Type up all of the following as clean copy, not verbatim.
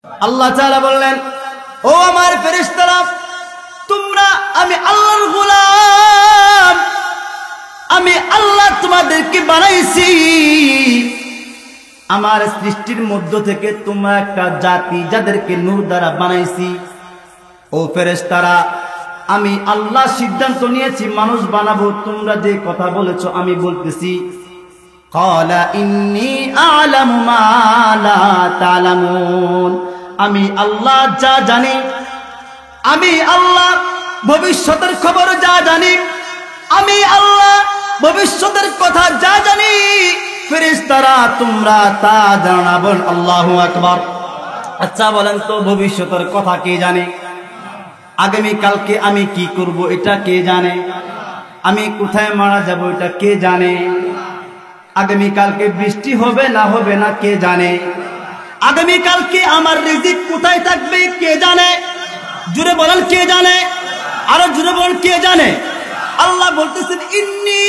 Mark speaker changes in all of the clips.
Speaker 1: আল্লাহ তাআলা বললেন, ও আমার ফেরেশতারা, তোমরা আমি আল্লাহর গোলাম, আমি আল্লাহ তোমাদেরকে বানাইছি। আমার সৃষ্টির মধ্য থেকে তোমরা একটা জাতি, যাদেরকে নূর দ্বারা বানাইছি। ও ফেরেশতারা, আমি আল্লাহ সিদ্ধান্ত নিয়েছি মানুষ বানাবো। তোমরা যে কথা বলেছো আমি বলতেছি, ক্বালা ইন্নী আ'লামু মা লা তা'লামুন, আমি আল্লাহ যা জানি, আমি আল্লাহ ভবিষ্যতের খবর যা জানি, আমি আল্লাহ ভবিষ্যতের কথা যা জানি। ফেরেশতারা তোমরা তা জানাবেন। আল্লাহু আকবার। আচ্ছা বলেন তো, ভবিষ্যতের কথা কে জানে? আগামী কালকে আমি কি করব এটা কে জানে? আমি কোথায় মারা যাব এটা কে জানে? আগামী কালকে বৃষ্টি হবে না কে জানে? আগামী কালকে আমার রিজিক কোথায় থাকবে কে জানে? জুড়ে বলেন কে জানে? আরো জুড়ে বলেন কে জানে? আল্লাহ বলতেছেন, ইন্নী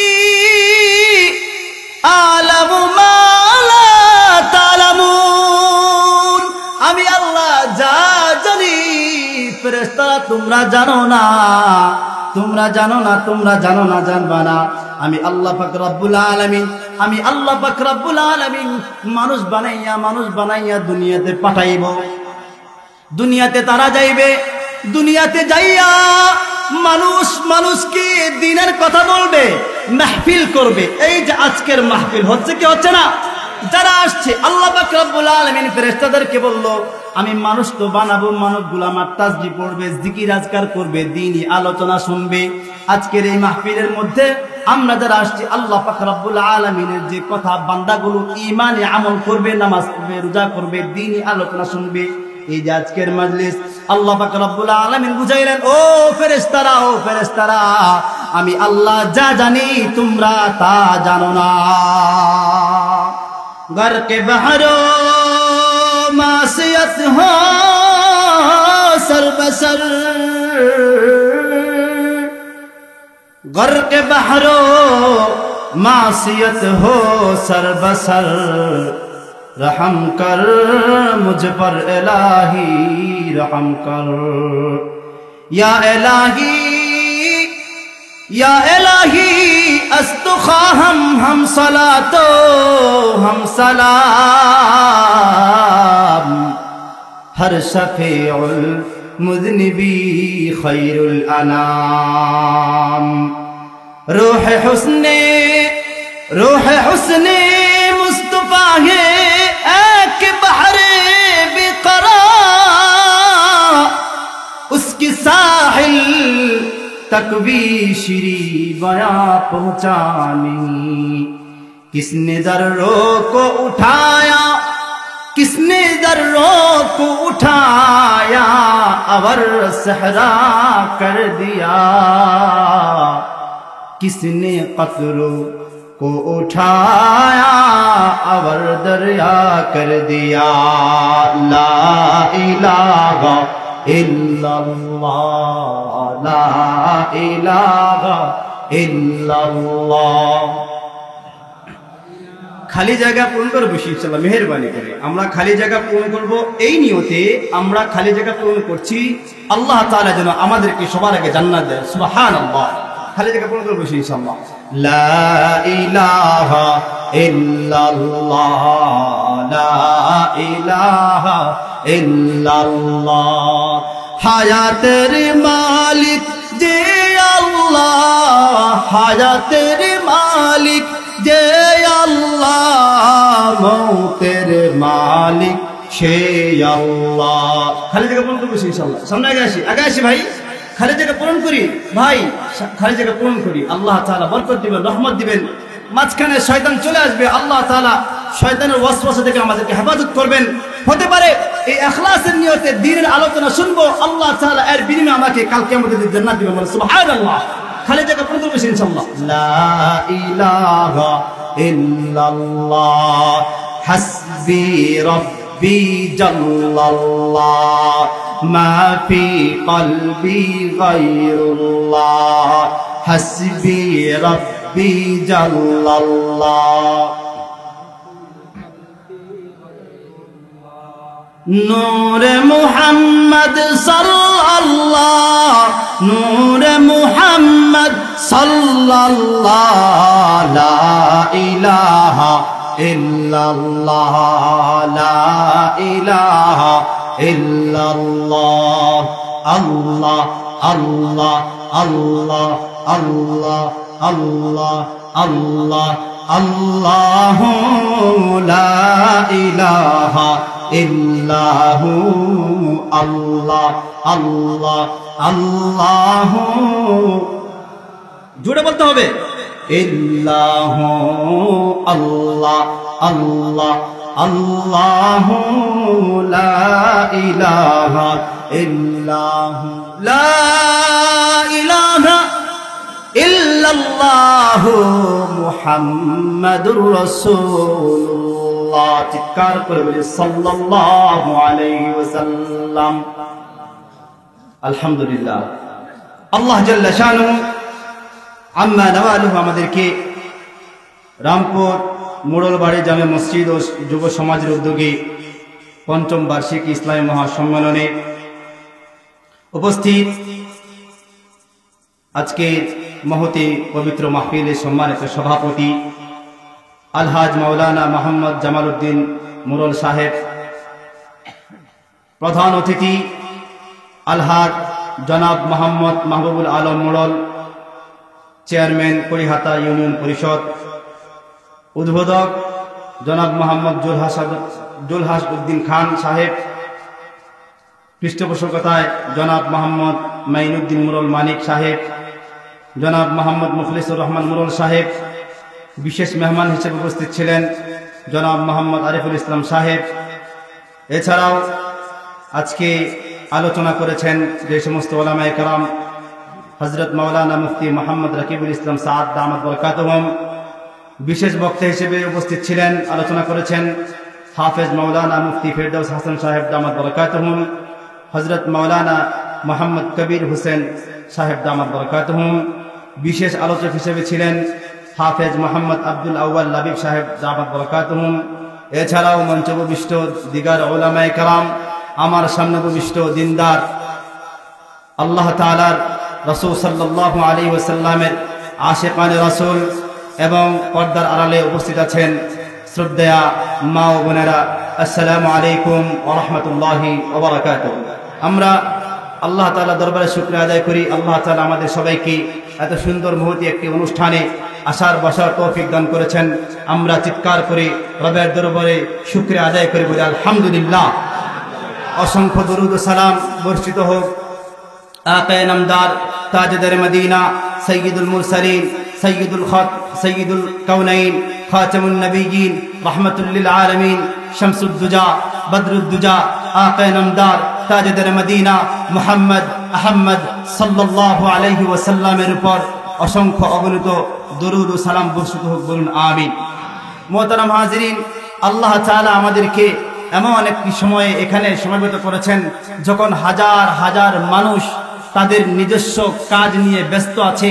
Speaker 1: আ'লামু মা লা তা'লামুন, আমি আল্লাহ যা জানি ফেরেশতারা তোমরা জানো না, তোমরা জানো না, তোমরা জানো না, জানবা না। আমি আল্লাহ পাক রব্বুল আলামিন, আমি আল্লাহ পাক রব্বুল আলামিন মানুষ বানাইয়া দুনিয়াতে পাঠাইব। দুনিয়াতে তারা যাইবে, দুনিয়াতে যাইয়া মানুষকে দ্বীনের কথা বলবে, মাহফিল করবে। এই যে আজকের মাহফিল হচ্ছে কি হচ্ছে না? যারা আসছে, আল্লাহ পাক রব্বুল আলামিন ফেরেশতাদেরকে বলল, আমি মানুষ তো বানাবো, মানুষগুলো আমার তাসবিহ পড়বে, জিকির আজকার করবে, দ্বীনি আলোচনা শুনবে। আজকের এই মাহফিলের মধ্যে আমরা যারা আসছি, আল্লাহ পাক রব্বুল আলামিনের যে কথা, বান্দাগুলো ঈমানে আমল করবে, নামাজ পড়বে, রোজা করবে, দ্বীনি আলোচনা শুনবে। এই যে আজকের মজলিস, আল্লাহ পাক রব্বুল আলামিন বুঝাইলেন, ও ফেরেশতারা, আমি আল্লাহ যা জানি তোমরা তা জানো না। घर के बहरो मासियत हो सरबसर, घर के बहरो मासियत हो सरबसर, रहम कर मुझ पर इलाही, रहम कर या इलाही, या इलाही अस्तुखाहम हम सलातो हम सलाम, हर शफीउल मुज़निबी खैरुल अनाम, रूह हुस्ने मुस्तफा है एक बहरे बेक़रार, उसकी साहिल तक भी श्री बयां पहुंचानी, किसने दर्रों को उठाया, किसने दर्रों को उठाया, अवर सहरा कर दिया, किसने कत्लों को उठाया, अवर दरिया कर दिया। ला इलाहा इल्लल्लाह, ला इलाहा इल्लल्लाह। খালি জায়গা পূরণ করবো ইনশাআল্লাহ, মেহেরবানি করে আমরা খালি জায়গা পূরণ করব। এই নিয়তে আমরা খালি জায়গা পূরণ করছি, আল্লাহ তাআলা যেন আমাদেরকে সবার আগে জান্নাত দেয়। সুবহানাল্লাহ। খালি জায়গা পূরণ করবো ইনশাআল্লাহ। লা ইলাহা ইল্লাল্লাহ, লা ইলাহা ইল্লাল্লাহ, হায়াতের মালিক যে আল্লাহ, হায়াতের মালিক যে আল্লাহ, মৌতের মালিক সে আল্লাহ। খালি জায়গা পূরণ করবো ইনশাআল্লাহ। সামনে আগে আসি ভাই, খালি জায়গা পূরণ করি ভাই, খালি জায়গা পূরণ করি। আল্লাহ তাআলা বরকত দিবেন, রহমত দিবেন। মাঝখানে শয়তান চলে আসবে, আল্লাহ তাআলা শয়তানের ওয়াসওয়াসা থেকে আমাদেরকে হেফাজত করবেন। হতে পারে এই ইখলাসের নিয়তে দ্বীনের আলোচনা শুনবো, আল্লাহ তাআলা এর বিনিময়ে আমাকে কাল কিয়ামতের দিন জান্নাত দিবেন। সুবহানাল্লাহ। খালি জায়গা পূরণ করবো ইনশাআল্লাহ। লা ইলাহা ইল্লাল্লাহ, হাসবি রব্বি জাল্লাল্লাহ, মা ফি কলবি গায়রুল্লাহ, হাসবি রব্বি জাল্লাল্লাহ। নূরে মুহাম্মদ সাল্লাল্লাহ, নূরে মুহাম্মদ সাল্লাল্লাহ, লা ইলাহা ইল্লাল্লাহ, লা ইলাহা ইল্লাল্লাহ, আল্লাহ আল্লাহ আল্লাহ আল্লাহ আল্লাহ আল্লাহ আল্লাহু লা ইলাহা ইল্লাহু, আল্লাহ আল্লাহ আল্লাহু, জোরে বলতে হবে, ইল্লাহু, আল্লাহ আল্লাহ আল্লাহু লা ইলাহা ইল্লাহু, লা ইলাহা ইল্লাল্লাহু মুহাম্মাদুর রাসূলুল্লাহ। চিৎকার করে বলি সাল্লাল্লাহু আলাইহি ওয়াসাল্লাম। আলহামদুলিল্লাহ, আল্লাহ জাল্লা শানুহু আম্মা নাওয়ালুহু আমাদেরকে রামপুর মোড়লবাড়ি জামে মসজিদ ও যুব সমাজের উদ্যোগে পঞ্চম বার্ষিক ইসলামী মহাসম্মেলনে উপস্থিত আজকে মহতি পবিত্র মাহফিলের সম্মানিত সভাপতি আলহাজ মাওলানা মোহাম্মদ জামাল উদ্দিন মোড়ল সাহেব, প্রধান অতিথি আলহাজ জনাব মোহাম্মদ মাহবুবুল আলম মোড়ল, চেয়ারম্যান কড়িহাতা ইউনিয়ন পরিষদ, উদ্বোধক জনাব মোহাম্মদ জুলহাস উদ্দিন খান সাহেব, পৃষ্ঠপোষকতায় জনাব মোহাম্মদ মাইনুদ্দিন মোড়ল মানিক সাহেব, জনাব মোহাম্মদ মুখলিসুর রহমান মোড়ল সাহেব, বিশেষ মেহমান হিসেবে উপস্থিত ছিলেন জনাব মোহাম্মদ আরিফুল ইসলাম সাহেব। এছাড়াও আজকে আলোচনা করেছেন যে সমস্ত ওলামায়ে কেরাম, হযরত মাওলানা মুফতি মোহাম্মদ রাকিবুল ইসলাম সাদ দামাত বরকাতুহুম। বিশেষ বক্তা হিসেবে উপস্থিত ছিলেন, আলোচনা করেছেন হাফেজ মাওলানা মুফতি ফেরদৌস হাসান সাহেব দামাত বরকাতুহুম, হযরত মাওলানা মোহাম্মদ কবির হোসেন সাহেব দামাত বরকাতুহুম। বিশেষ আলোচক হিসেবে ছিলেন হাফেজ মোহাম্মদ আব্দুল আউয়াল লাবিব সাহেব দামাত বরকাতুহুম। এছাড়াও মঞ্চে উপবিষ্ট দিগার উলামায়ে কেরাম, আমার সামনে উপবিষ্ট দিনদার আল্লাহ তাআলার রাসূল সাল্লাল্লাহু আলাইহি ওয়াসাল্লামের আশিকানে রাসূল এবং পর্দার আড়ালে উপস্থিত আছেন শ্রদ্ধেয়া মা ও বোনেরা, আসসালামু আলাইকুম ওয়া রাহমাতুল্লাহি ওয়া বারাকাতুহু। আমরা আল্লাহ তাআলা দরবারে শুকরিয়া আদায় করি, আল্লাহ তাআলা আমাদের সবাইকে এত সুন্দর মুহূর্তে একটি অনুষ্ঠানে আসার বসার তৌফিক দান করেছেন। আমরা চিৎকার করে রবের দরবারে শুকরিয়া আদায় করি, বলি আলহামদুলিল্লাহ। অসংখ্য দরুদ ও সালাম বর্ষিত হোক আকায়ে নামদার তাজদার মদিনা সৈয়দুল মুরসালিন সৈয়দুল খত সৈয়দুল কাউনাইন খাতামুন নবিয়্যিন রাহমাতুল লিল আলামিন শামসুদ্দুজা বদরুদ্দুজা আকায়ে নামদার তাজদার মদিনা মুহাম্মদ আহমদ সাল্লাল্লাহু আলাইহি ওয়াসাল্লামের উপর অসংখ্য অগণিত দরুদ ও সালাম বর্ষিত হোক, বলুন আমিন। মুহতারাম হাজিরিন, আল্লাহ তাআলা আমাদেরকে এমন একটি সময়ে এখানে সমবেত করেছেন যখন হাজার হাজার মানুষ তাদের নিজস্ব কাজ নিয়ে ব্যস্ত আছে।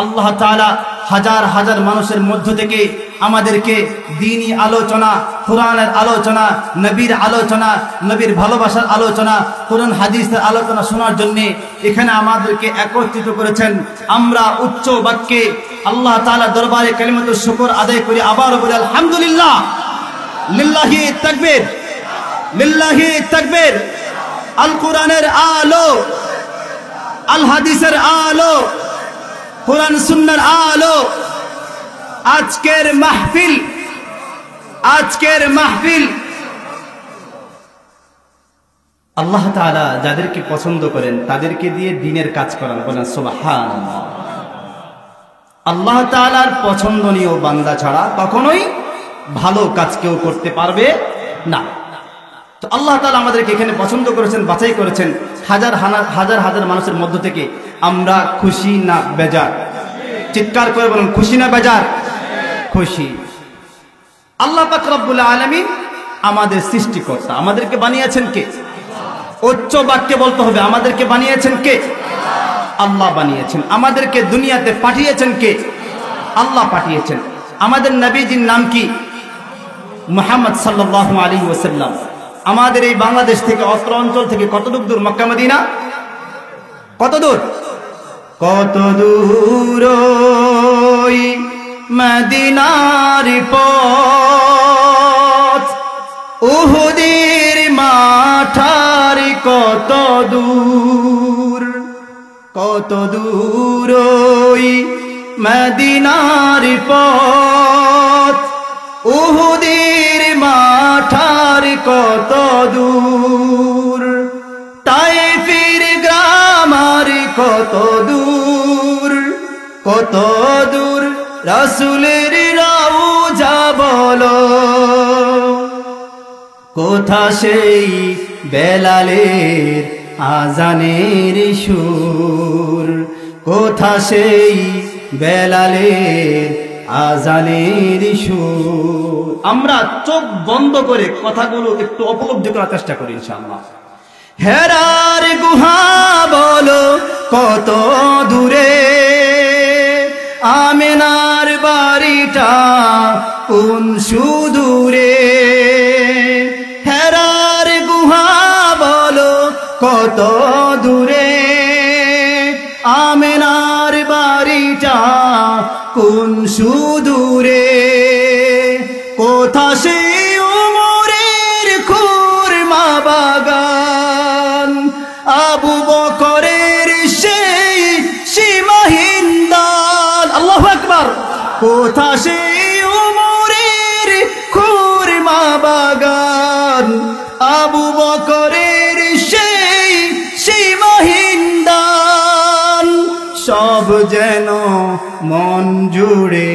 Speaker 1: আল্লাহ তাআলা হাজার হাজার মানুষের মধ্য থেকে আমাদেরকে দ্বীনি আলোচনা, কোরআনের আলোচনা, নবীর আলোচনা, নবীর ভালোবাসার আলোচনা, কোরআন হাদিসের আলোচনা শোনার জন্য এখানে আমাদেরকে একত্রিত করেছেন। আমরা উচ্চ বাক্যে আল্লাহ তাআলা দরবারে কালিমাতুশ শুকর আদায় করি, আবার বলি আলহামদুলিল্লাহ। লিল্লাহি তাকবীর, লিল্লাহি তাকবীর। আল কোরআনের আলো, আল হাদিসের আলো, কোরআন সুন্নাহর আলো। আজকের মাহফিল আল্লাহ তাআলা যাদেরকে পছন্দ করেন তাদেরকে দিয়ে দ্বীনের কাজ করান, বলেন সুবহানাল্লাহ। আল্লাহ তাআলার পছন্দনীয় বান্দা ছাড়া কখনোই ভালো কাজ কেউ করতে পারবে না। তো আল্লাহ তাআলা আমাদেরকে এখানে পছন্দ করেছেন, বাছাই করেছেন হাজার হাজার মানুষের মধ্য থেকে। আমরা খুশি না বেজার? চিৎকার করে বলুন, খুশি না বেজার? খুশি। আল্লাহ পাক রব্বুল আলামিন আমাদের সৃষ্টিকর্তা, আমাদেরকে বানিয়েছেন কে? উচ্চ বাক্যে বলতে হবে, আমাদেরকে বানিয়েছেন কে? আল্লাহ বানিয়েছেন। আমাদেরকে দুনিয়াতে পাঠিয়েছেন কে? আল্লাহ পাঠিয়েছেন। আমাদের নবীজির নাম কি? মুহাম্মদ সাল্লাল্লাহু আলাইহি ওয়াসাল্লাম। আমাদের এই বাংলাদেশ থেকে অত্র অঞ্চল থেকে কতটুক দূর মক্কা মদিনা? কত দূর? কত দূর ওই মদিনার পথ, উহুদের মাঠার কত দূর, কত দূর ওই মদিনার পথ, উহুদের মাঠার কত দূর, তায়েফের গ্রাম আর কত দূর, কত দূর রাসূলের রওজা বলো, কোথা সেই বেলালের আজানের সুর, কোথা সেই বেলালের আজানের সুর। আমরা চোখ বন্ধ করে কথাগুলো একটু উপলব্ধি করার চেষ্টা করি ইনশাআল্লাহ। হেরার গুহা বলো কত দূরে, আমেনার বাড়িটা কোন সুদূরে, হেরার গুহা বলো কত দূরে, আমেনার বাড়িটা কোন সুদূরে, কোথা সেই উমরের খুরমা বাগান, আবু বকরের সেই সীমাহীন দান, আল্লাহু আকবার, কোথা সেই উমরের খুরমা বাগান, আবু বকরের সেই সীমাহীন দান, সব যেন মন জুড়ে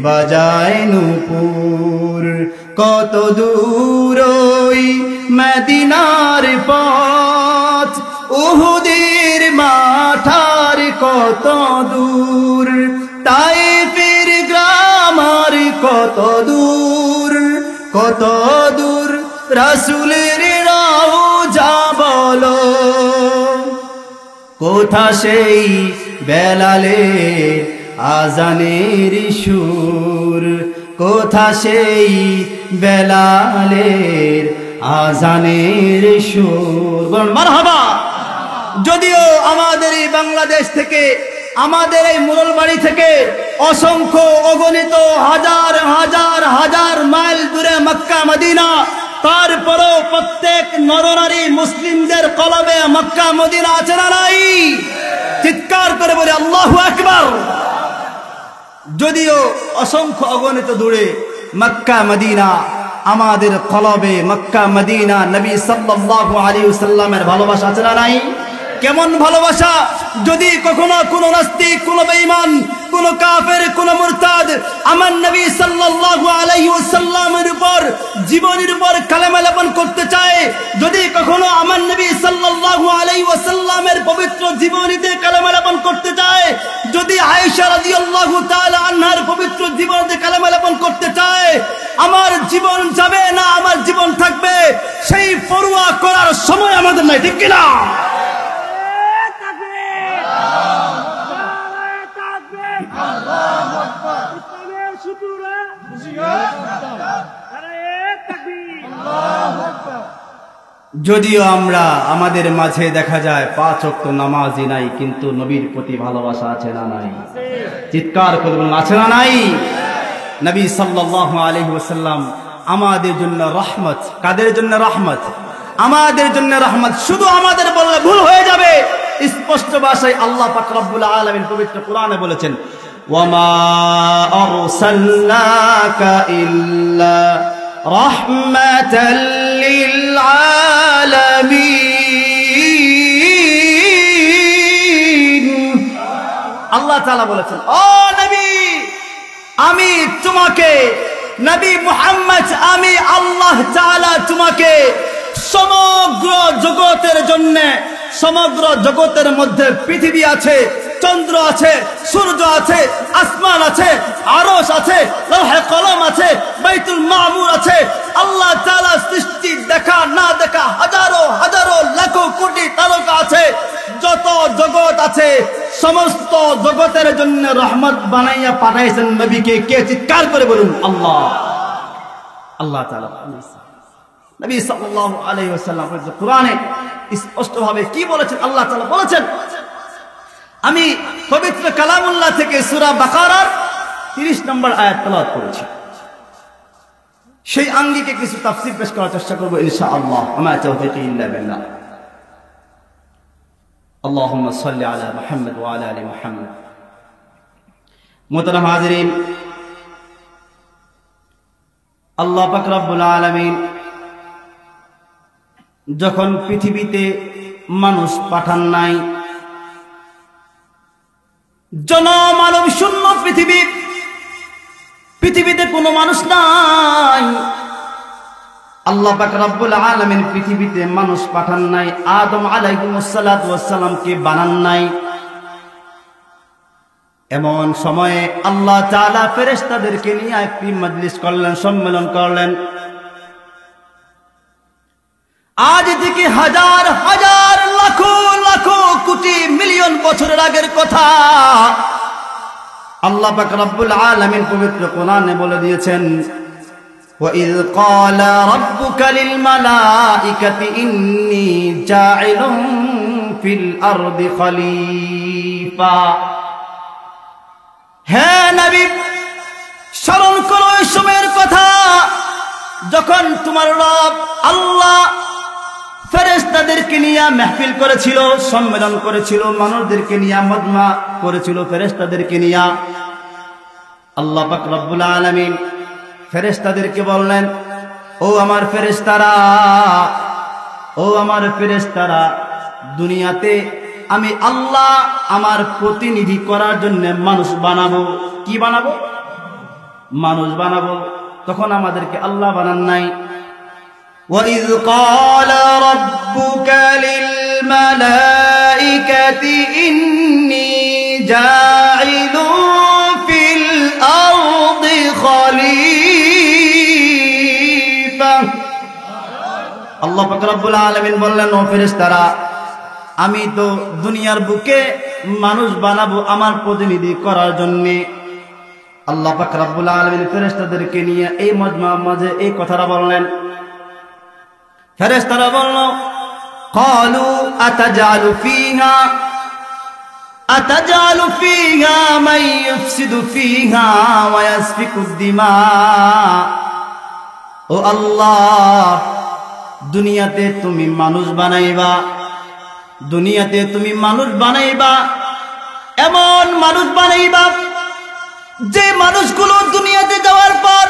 Speaker 1: বাজায় নূপুর, কত দূর ওই মদিনার পথ, উহুদের মাঠার কত দূর, তায়েফের গ্রাম আর কত দূর, কত দূর রাসূলের রওজা বলো, কোথা সেই বেলালের আজানের সুর, কোথা সেই বেলালের আজানের সুর। বলুন মারহাবা। যদিও আমাদের এই বাংলাদেশ থেকে, আমাদের এই মুরলবাড়ি থেকে অসংখ্য অগণিত হাজার হাজার হাজার মাইল দূরে মক্কা মদিনা, তারপরও প্রত্যেক নরনারী মুসলিমদের কলবে মক্কা মদিনা আছে না নাই? চিৎকার করে বলে আল্লাহু আকবার। যদিও অসংখ্য অগণিত দূরে মক্কা মদিনা, আমাদের কলবে মক্কা মদিনা নবী সাল্লাল্লাহু আলাইহি ওয়াসাল্লামের ভালোবাসা আছে না নাই? কেমন ভালোবাসা! যদি কখনো কোনো নাস্তিক, কোনো বেঈমান, কোনো কাফের, কোনো মুরতাদ আমার নবী সাল্লাল্লাহু আলাইহি ওয়াসাল্লামের উপর, জীবনের উপর কালেমা লেপন করতে চায়, যদি কখনো আমার নবী সাল্লাল্লাহু আলাইহি ওয়াসাল্লামের পবিত্র জীবনীতে কালেমা লেপন করতে চায়, যদি আয়েশা রাদিয়াল্লাহু তাআলা আনহার পবিত্র জীবনীতে কালেমা লেপন করতে চায়, আমার জীবন যাবে না, আমার জীবন থাকবে, সেই পরোয়া করার সময় আমাদের নাই, ঠিক কিনা? যদিও আমরা আমাদের মাঝে দেখা যায় 5 ওয়াক্ত নামাজি নাই, কিন্তু নবীর প্রতি ভালোবাসা আছে না নাই? চিৎকার করে বলুন আছে না নাই? নবী সাল্লাল্লাহু আলাইহি ওয়াসাল্লাম আমাদের জন্য রহমত। কাদের জন্য রহমত? আমাদের জন্য রহমত। শুধু আমাদের বললে ভুল হয়ে যাবে। স্পষ্ট ভাষায় আল্লাহ পাক রব্বুল আলামিন পবিত্র কোরআনে বলেছেন, ওয়ামা আরসালনাকা ইল্লা রাহমাতাল লিল আলামিন। আল্লাহ তাআলা বলেছেন, ও নবী, আমি তোমাকে, নবী মুহাম্মদ, আমি আল্লাহ তাআলা তোমাকে সমগ্র জগতের জন্য, সমগ্র জগতের মধ্যে পৃথিবী আছে, চন্দ্র আছে, সূর্য আছে, আসমান আছে, আরশ আছে, লৌহে কলম আছে, বাইতুল মামুর আছে, আল্লাহ তাআলা সৃষ্টি দেখা না দেখা হাজারো হাজারো লাখো কোটি তারকা আছে, যত জগৎ আছে সমস্ত জগতের জন্য রহমত বানাইয়া পাঠাইছেন নবীকে। কে? চিৎকার করে বলুন আল্লাহ। আল্লাহ তাআলা নবী সাল্লাল্লাহু আলাইহি ওয়াসাল্লাম কোরআনে স্পষ্টভাবে কি বলেছেন? আল্লাহ তাআলা বলেছেন, আমি পবিত্র কালামুল্লাহ থেকে সূরা বাকারার 30 নম্বর আয়াত তেলাওয়াত করেছি। সেই আঙ্গিকে কিছু তাফসীর পেশ করার চেষ্টা করব ইনশাআল্লাহ। আমা তাওফীকি ইল্লা বিল্লাহ। আল্লাহুম্মা সাল্লি আলা মুহাম্মদ ওয়া আলা আলি মুহাম্মদ। মুহতারাম হাজিরিন, আল্লাহ পাক রব্বুল আলামিন যখন পৃথিবীতে মানুষ পাঠান নাই, জনমানব শূন্য পৃথিবীতে কোনো মানুষ নাই, আল্লাহ পাক রব্বুল আলামিন পৃথিবীতে মানুষ পাঠান নাই, আদম আলাইহিস সালাতু ওয়াস সালামকে বানান নাই। এমন সময়ে আল্লাহ তাআলা ফেরেশতাদেরকে নিয়ে একটি মজলিস করলেন, সম্মেলন করলেন। আজ থেকে হাজার হাজার লাখো লাখো কোটি মিলিয়ন বছরের আগের কথা আল্লাহ পাক রব্বুল আলামিন পবিত্র কোরআনে বলে দিয়েছেন, وَإِذْ قَالَ رَبُّكَ لِلْمَلَائِكَةِ إِنِّي جَاعِلٌ فِي الْأَرْضِ خَلِيفَةً। হে নবী, স্মরণ করো ওই সময়ের কথা যখন তোমার রব আল্লাহ ফেরেশতাদেরকে নিয়ে মেহফিল করেছিল, সম্মেলন করেছিল, মানুষদেরকে নিয়ে মজমা করেছিল, ফেরেশতাদেরকে নিয়ে। আল্লাহ পাক রব্বুল আলামিন ফেরেশতাদেরকে বললেন, ও আমার ফেরেশতারা, ও আমার ফেরেশতারা, দুনিয়াতে আমি আল্লাহ আমার প্রতিনিধি করার জন্য মানুষ বানাবো। কি বানাবো? মানুষ বানাবো। তখন আমাদেরকে আল্লাহ বানান নাই। وَإِذْ قَالَ رَبُّكَ لِلْمَلَائِكَةِ إِنِّي جَاعِلٌ فِي الْأَرْضِ خَلِيفَةً। আল্লাহ পাক রব্বুল আলামিন বললেন, ও ফেরেশতারা, আমি তো দুনিয়ার বুকে মানুষ বানাবো আমার প্রতিনিধি করার জন্য। আল্লাহ পাক রব্বুল আলামিন ফেরেশতাদেরকে নিয়ে এই মজমার মাঝে এই কথাটা বললেন। ফেরেশতারা বলল, ক্বালু আতাজালু ফিহা মান ইউফসিদু ফিহা ওয়া ইয়াসফিকুদ দিমা। ও আল্লাহ, দুনিয়াতে তুমি মানুষ বানাইবা, দুনিয়াতে তুমি মানুষ বানাইবা, এমন মানুষ বানাইবা যে মানুষগুলো দুনিয়াতে যাওয়ার পর,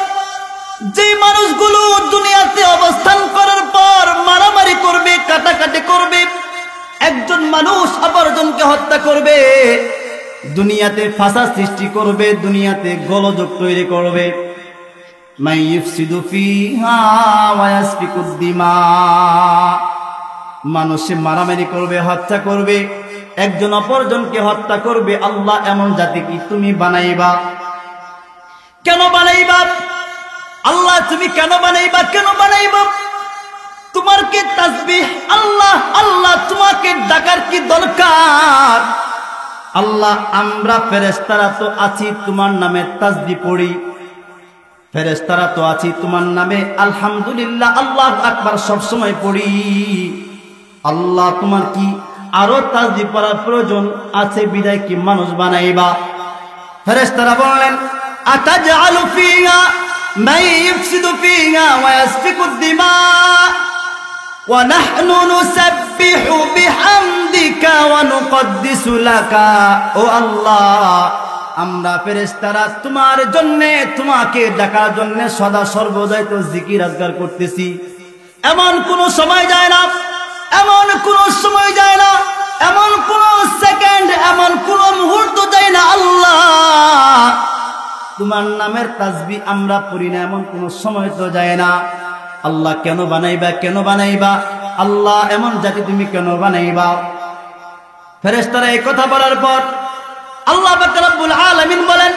Speaker 1: যে মানুষগুলো দুনিয়াতে অবস্থান করার পর মারামারি করবে, কাটাকাটি করবে, একজন মানুষ অপরজনকে হত্যা করবে, দুনিয়াতে ফাসাদ সৃষ্টি করবে, দুনিয়াতে গোলযোগ তৈরি করবে। মান ইউফসিদু ফিহা ওয়া ইয়াসফিকুদ দিমা। মানুষে মারামারি করবে, হত্যা করবে, একজন অপরজনকে হত্যা করবে। আল্লাহ এমন জাতি কি তুমি বানাইবা? কেন বানাইবা? আল্লাহ তুমি কেন বানাইবা? কেন বানাইবা? তোমার কি তাসবিহ আল্লাহ আল্লাহ তোমাকে ডাকার কি দরকার? আল্লাহ, আমরা ফেরেশতারা তো আছি তোমার নামে তাসবিহ পড়ি, ফেরেশতারা তো আছি তোমার নামে আলহামদুলিল্লাহ আল্লাহু আকবার সব সময় পড়ি। আল্লাহ, তোমার কি আরো তাসবিহ পড়ার প্রয়োজন আছে বিদায় কি মানুষ বানাইবা? ফেরেশতারা বললেন, আতাজআলু ফিহা মান ইউফসিদু ফিহা ওয়া ইয়াসফিকুদ দিমা ওয়া নাহনু নুসাব্বিহু বিহামদিকা ওয়া নুকদ্দিসু লাকা। ও আল্লাহ, আমরা ফেরেশতারা তোমার জন্য, তোমাকে ডাকার জন্য সদা সর্বদাই তো জিকির আজগার করতেছি। এমন কোন সময় যায় না, এমন কোন সময় যায় না, এমন কোন সেকেন্ড, এমন কোন মুহূর্ত যায় না আল্লাহ তোমার নামের তাসবিহ আমরা পড়ি না, এমন কোন সময় তো যায় না। আল্লাহ কেন বানাইবা? কেন বানাইবা? আল্লাহ এমন জাতি তুমি কেন বানাইবা? ফেরেশতারা এই কথা বলার পর আল্লাহ পাক রব্বুল আলামিন বলেন,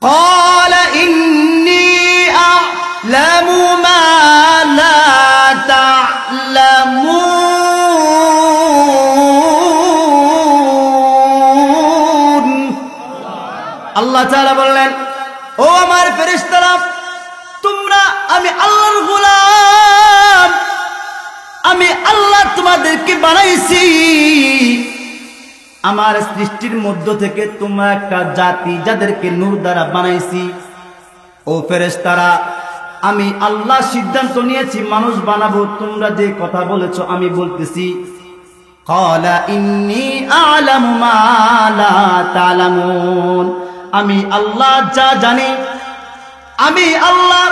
Speaker 1: ক্বালা ইন্নী আ'লামু মা লা তা'লামুন। আল্লাহ তাআলা বললেন, ও আমার ফেরেশতারা, তোমরা আমি আল্লাহর গোলাম, আমি আল্লাহ তোমাদেরকে বানাইছি, আমার সৃষ্টির মধ্য থেকে তোমরা একটা জাতি যাদেরকে নূর দ্বারা বানাইছি। ও ফেরেশতারা, আমি আল্লাহ সিদ্ধান্ত নিয়েছি মানুষ বানাবো, তোমরা যে কথা বলেছো আমি বলতেছি। ক্বালা ইন্নী আ'লামু মা লা তা'লামুন, আমি আল্লাহ যা জানি, আমি আল্লাহ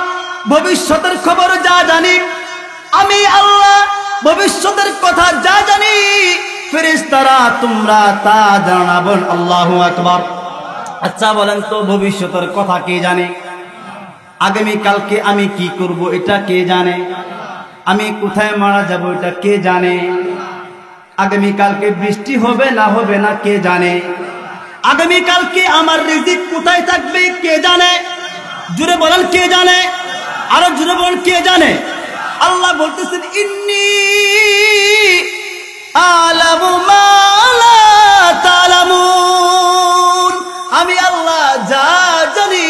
Speaker 1: ভবিষ্যতের খবর যা জানি, আমি আল্লাহ ভবিষ্যতের কথা যা জানি, ফেরেশতারা তোমরা তা জানাবেন। আল্লাহু আকবার। আচ্ছা বলেন তো, ভবিষ্যতের কথা কে জানে? আগামী কালকে আমি কি করব এটা কে জানে? আমি কোথায় মারা যাব এটা কে জানে? আগামী কালকে বৃষ্টি হবে না কে জানে? আগামী কালকে আমার রিজিক কোথায় থাকবে কে জানে? জুড়ে বলেন কে জানে? আরো জুড়ে বলেন কে জানে? আল্লাহ বলতেছেন ইন্নী আ'লামু মা লা তা'লামুন, আমি আল্লাহ যা জানি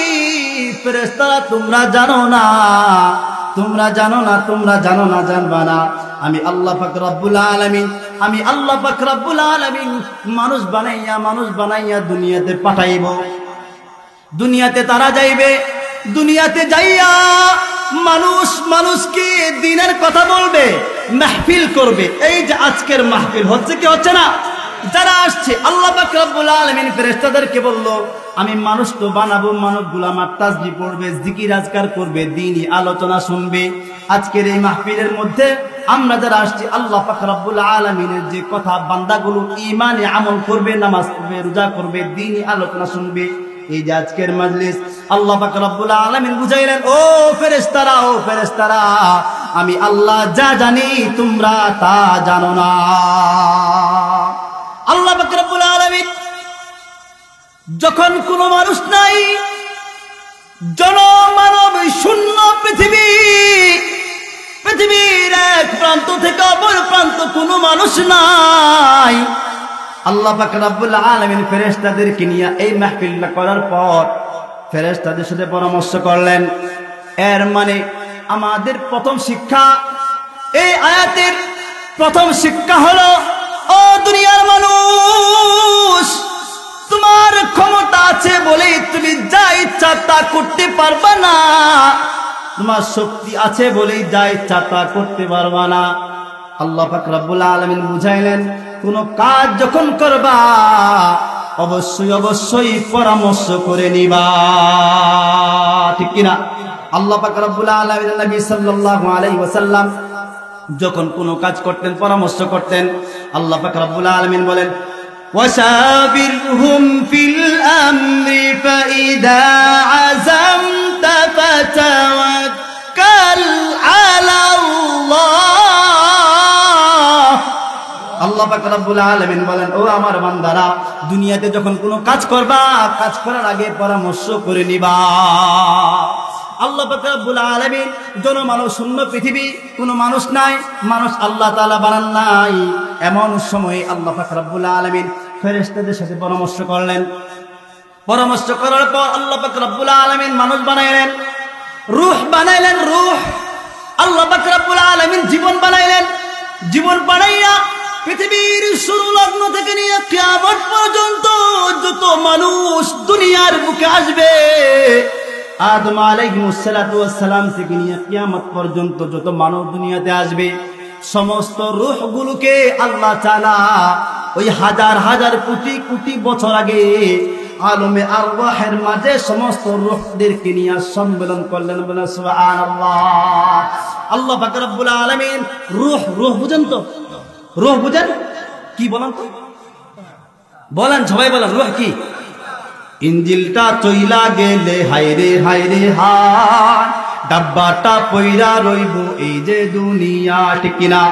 Speaker 1: ফেরেশতারা তোমরা জানো না, তোমরা জানো না, তোমরা জানো না, জানবা না। আমি আল্লাহ পাক রব্বুল আলামিন, আমি আল্লাহ পাক রব্বুল আলামিন মানুষ বানাইয়া দুনিয়াতে পাঠাইব। দুনিয়াতে তারা যাইবে, দুনিয়াতে যাইয়া মানুষকে দ্বীনের কথা বলবে, মাহফিল করবে। এই যে আজকের মাহফিল হচ্ছে কি হচ্ছে না? যারা আসছে আল্লাহ পাক রব্বুল আলামিন ফেরেশতাদেরকে বলল আমি মানুষ তো বানাবো, মানুষগুলো আমার তাসবিহ পড়বে, জিকির আজকার করবে, দ্বীনি আলোচনা শুনবে। আজকের এই মাহফিলের মধ্যে আমরা যারা আসছি আল্লাহ পাক রব্বুল আলামিনের যে কথা, বান্দাগুলো ঈমানে আমল করবে, নামাজ পড়বে, রোজা করবে, দ্বীনি আলোচনা শুনবে। এই যে আজকের মাজলিস আল্লাহ পাক রব্বুল আলামিন বুঝাইলেন, ও ফেরেশতারা, আমি আল্লাহ যা জানি তোমরা তা জানো না। আল্লাহ পাক রব্বুল আলামিন যখন কোনো মানুষ নাই, জনমানব শূন্য পৃথিবীর এক প্রান্ত থেকে অপর প্রান্ত কোনো মানুষ নাই, আল্লাহ পাক রব্বুল আলামিন ফেরেশতাদেরকে নিয়ে এই মাহফিলটা করার পর ফেরেশতাদের সাথে পরামর্শ করলেন। এর মানে আমাদের প্রথম শিক্ষা, এই আয়াতের প্রথম শিক্ষা হলো, ও দুনিয়ার মানুষ, তোমার ক্ষমতা আছে বলেই তুমি যা ইচ্ছা তা করতে পারবা না, তোমার শক্তি আছে বলেই যা ইচ্ছা তা করতে পারবা না। আল্লাহ পাক রব্বুল আলামিন বুঝাইলেন, কোন কাজ যখন করবা অবশ্যই পরামর্শ করে নিবা, ঠিক কিনা? আল্লাহ পাক রব্বুল আলামিন নবী সাল্লাল্লাহু আলাইহি ওয়াসাল্লাম যখন কোনো কাজ করতেন, পরামর্শ করতেন, আল্লাহ পাক রব্বুল আলামিন বলেন ওয়াশাবিরহুম ফিল আমরি ফাইদা আযামতা ফাতাওয়াক্কাল আলাল্লাহ। আল্লাহ পাক রব্বুল আলামিন বলেন, ও আমার বান্দারা, দুনিয়াতে যখন কোনো কাজ করবা, কাজ করার আগে পরামর্শ করে নিবা। আল্লাহ পাক রব্বুল আলামিন জনমানব শূন্য পৃথিবী, কোনো মানুষ নাই, মানুষ আল্লাহ তাআলা বানান নাই। এমন সময়ে আল্লাহ পাক রব্বুল আলামিন ফেরেশতাদের সাথে পরামর্শ করলেন। পরামর্শ করার পর আল্লাহ পাক রব্বুল আলামিন মানুষ বানাইলেন, রূহ বানাইলেন, রূহ। আল্লাহ পাক রব্বুল আলামিন জীবন বানাইলেন, জীবন বানাইয়া পৃথিবীর শুরু লগ্ন থেকে নিয়ে কিয়ামত পর্যন্ত যত মানুষ দুনিয়ার বুকে আসবে, আদম আলাইহিস সালাতু ওয়াস সালাম থেকে নিয়ে কিয়ামত পর্যন্ত যত মানব দুনিয়াতে আসবে, সমস্ত রূহগুলোকে আল্লাহ তাআলা ওই হাজার হাজার কোটি কোটি বছর আগে আলমে আরওয়াহের মাঝে সমস্ত রূহদেরকে নিয়ে সম্মেলন করলেন। বলে সুবহানাল্লাহ। আল্লাহ পাক রব্বুল আলামিন রূহ বুঝেন তো? রূহ বুঝেন কি বলেন তো? বলেন, সবাই বলেন, রূহ কি? ইঞ্জিলটা চইলা গেলে হায়রে হায়রে হায়, ডাব্বাটা পইরা রইব এই যে দুনিয়া, ঠিক কিনা?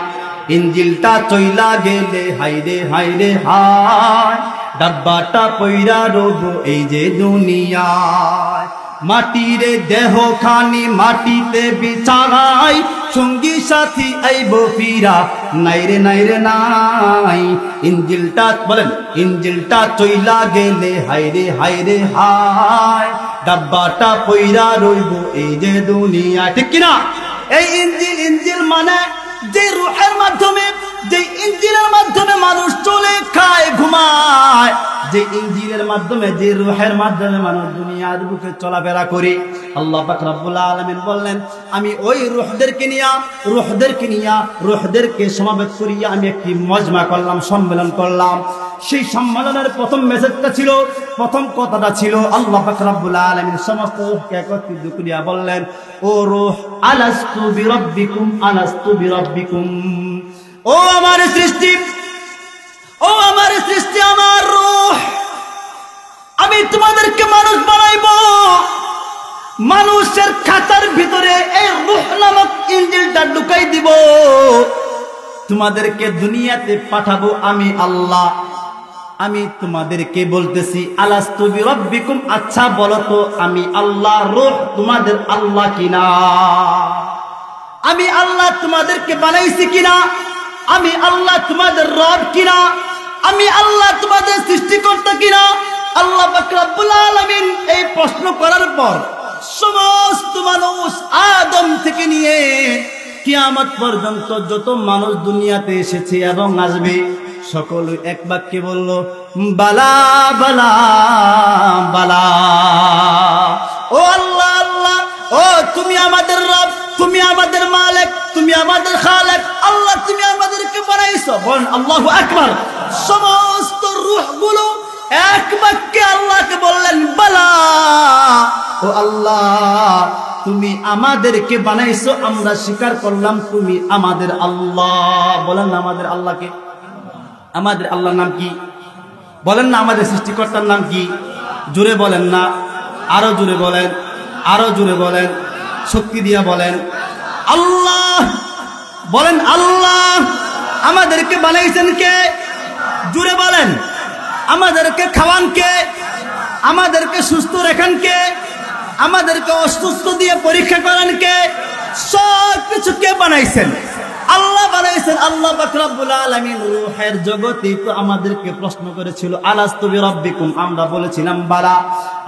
Speaker 1: ইঞ্জিলটা চইলা গেলে হায়রে হায়রে হায়, ডাব্বাটা পইরা রইব এই যে দুনিয়ায়। মাটিরে দেহ খানি মাটিতে বিছাই সঙ্গী সাথী আইব ফিরা নাইরে নাইরে নাই ইঞ্জিলটা বলেন ইঞ্জিলটা চইলা গেলে হায়রে হায়রে হায় ডাব্বাটা পইরা রইব এই যে দুনিয়া ঠিক কিনা এই ইঞ্জিল মানে যে রূহের মাধ্যমে যে ইঞ্জিলের মাধ্যমে মানুষ চলে খায় ঘুমায় যে ইঞ্জিলের মাধ্যমে যে রূহের মাধ্যমে মানুষ দুনিয়ার বুকে চলাফেরা করে আল্লাহ পাক রব্বুল আলামিন বললেন আমি ওই রূহদেরকে সমাবেত করিয়া আমি একটি মজমা করলাম সম্মেলন করলাম সেই সম্মেলনের প্রথম মেসেজটা ছিল প্রথম কথাটা ছিল আল্লাহ পাক রব্বুল আলামিন সমস্ত রূহকে একত্রিত করিয়া বললেন ও রূহ আলাস্তু বিরাব্বিকুম ও আমার সৃষ্টি আমার রূহ আমি তোমাদেরকে মানুষ বানাইব মানুষের খাতার ভিতরে এই রূহ নামক ইঞ্জিলটা ঢুকাই দিব তোমাদেরকে দুনিয়াতে পাঠাবো আমি আল্লাহ আমি তোমাদেরকে বলতেছি আলাস্তু বিরাব্বিকুম আচ্ছা বলো তো আমি আল্লাহ রূহ তোমাদের আল্লাহ কিনা আমি আল্লাহ তোমাদেরকে বানাইছি কিনা আমি আল্লাহ তোমাদের রব কিনা আমি আল্লাহ তোমাদের সৃষ্টিকর্তা কিনা আল্লাহ পাক রব্বুল আলামিন এই প্রশ্ন করার পর সমস্ত মানুষ আদম থেকে নিয়ে কিয়ামত পর্যন্ত যত মানুষ দুনিয়াতে এসেছে এবং আসবে সকলে এক বাক্যে বলল বালা বালা বালা ও আল্লাহ আল্লাহ ও তুমি আমাদের রব তুমি আমাদের মালিক তুমি আমাদের খালিক আল্লাহ তুমি আমাদেরকে বানাইছো বলেন আল্লাহু আকবার সমস্ত রূহগুলো এক বাক্যে আল্লাহকে বললেন বালা ও আল্লাহ তুমি আমাদেরকে বানাইছো আমরা স্বীকার করলাম তুমি আমাদের আল্লাহ বলেন না আমাদের আল্লাহকে আমাদের আল্লাহর নাম কি বলেন না আমাদের সৃষ্টিকর্তার নাম কি জোরে বলেন না আরো জোরে বলেন আরো জোরে বলেন শক্তি দিয়া বলেন আল্লাহ বলেন আল্লাহ আমাদেরকে বানাইছেন কে জোরে বলেন আমাদেরকে খাওয়ান কে আমাদেরকে সুস্থ রাখেন কে আমাদেরকে অসুস্থ দিয়ে পরীক্ষা করেন কে সব কিছু কে বানাইছেন আল্লাহ বানাইছেন আল্লাহ পাক রব্বুল আলামিন রূহের জগতে তো আমাদেরকে প্রশ্ন করেছিল আলাস্তু বিরাব্বিকুম আমরা বলেছিলাম বালা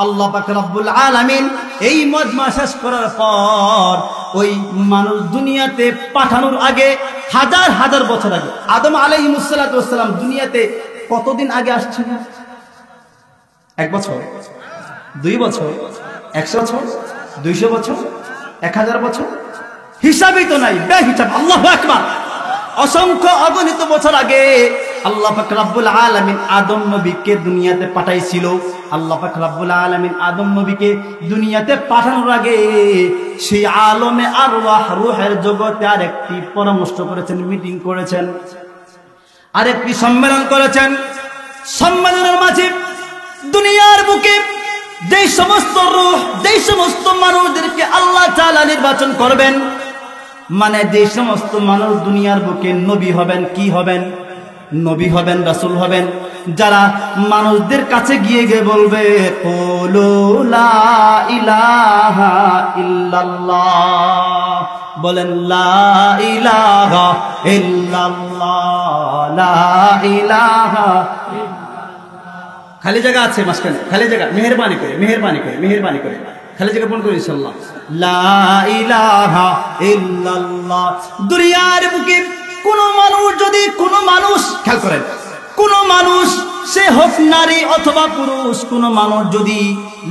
Speaker 1: আল্লাহ পাক রব্বুল আলামিন এই মজমা শেষ করার পর ওই মানুষ দুনিয়াতে পাঠানোর আগে হাজার হাজার বছর আগে আদম আলাইহিস সালাতু ওয়াস সালাম দুনিয়াতে কতদিন আগে আসছেন 1 বছর 2 বছর 100 বছর 200 বছর 1000 বছর হিসাবই তো নাই বেহিসাব আল্লাহু আকবার অসংখ্য অগণিত বছর আগে আল্লাহ পাক রব্বুল আলামিন আদম নবীকে দুনিয়াতে পাঠাইছিল আল্লাহ পাক রব্বুল আলামিন আদম নবীকে দুনিয়াতে পাঠানোর আগে সেই আলমে আরওয়াহ রূহের জগতে আরেকটি পরামর্শ করেছেন মিটিং করেছেন আরেকটি সম্মেলন করেছেন সম্মেলনের মাঝে দুনিয়ার বুকে যে সমস্ত রূহ যে সমস্ত মানুষদেরকে আল্লাহ তাআলা নির্বাচন করবেন মানে যে সমস্ত মানুষ দুনিয়ার বুকে নবী হবেন কি হবেন নবী হবেন রাসূল হবেন যারা মানুষদের কাছে গিয়ে বলবে কুলু লা ইলাহা ইল্লাল্লাহ বলেন লা ইলাহা ইল্লাল্লাহ লা ইলাহা খালি জায়গা আছে মাঝখানে খালি জায়গা মেহেরবানি করে খালি জায়গা পূরণ করে ইনশাআল্লাহ লা ইলাহা ইল্লাল্লাহ দুনিয়ার বুকে কোন মানুষ খেয়াল করেন কোন মানুষ সে হোক নারী অথবা পুরুষ কোন মানুষ যদি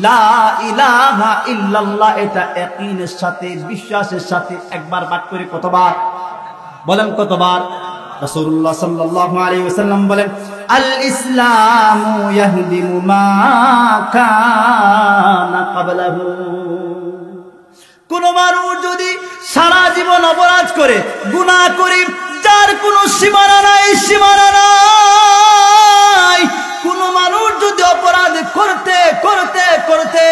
Speaker 1: লা ইলাহা ইল্লাল্লাহ এটা ইয়াকিনের সাথে বিশ্বাসের সাথে একবার পাঠ করে কতবার বলেন কতবার রাসূলুল্লাহ সাল্লাল্লাহু আলাইহি ওয়াসাল্লাম বলেন আল ইসলামু ইয়াহদিমু মা কানা ক্বাবলাহু কোন মানুষ যদি সারা জীবন অপরাধ করে গুনাহ করে যার কোনো সীমানা নাই কোন মানুষ যদি অপরাধ করতে করতে করতে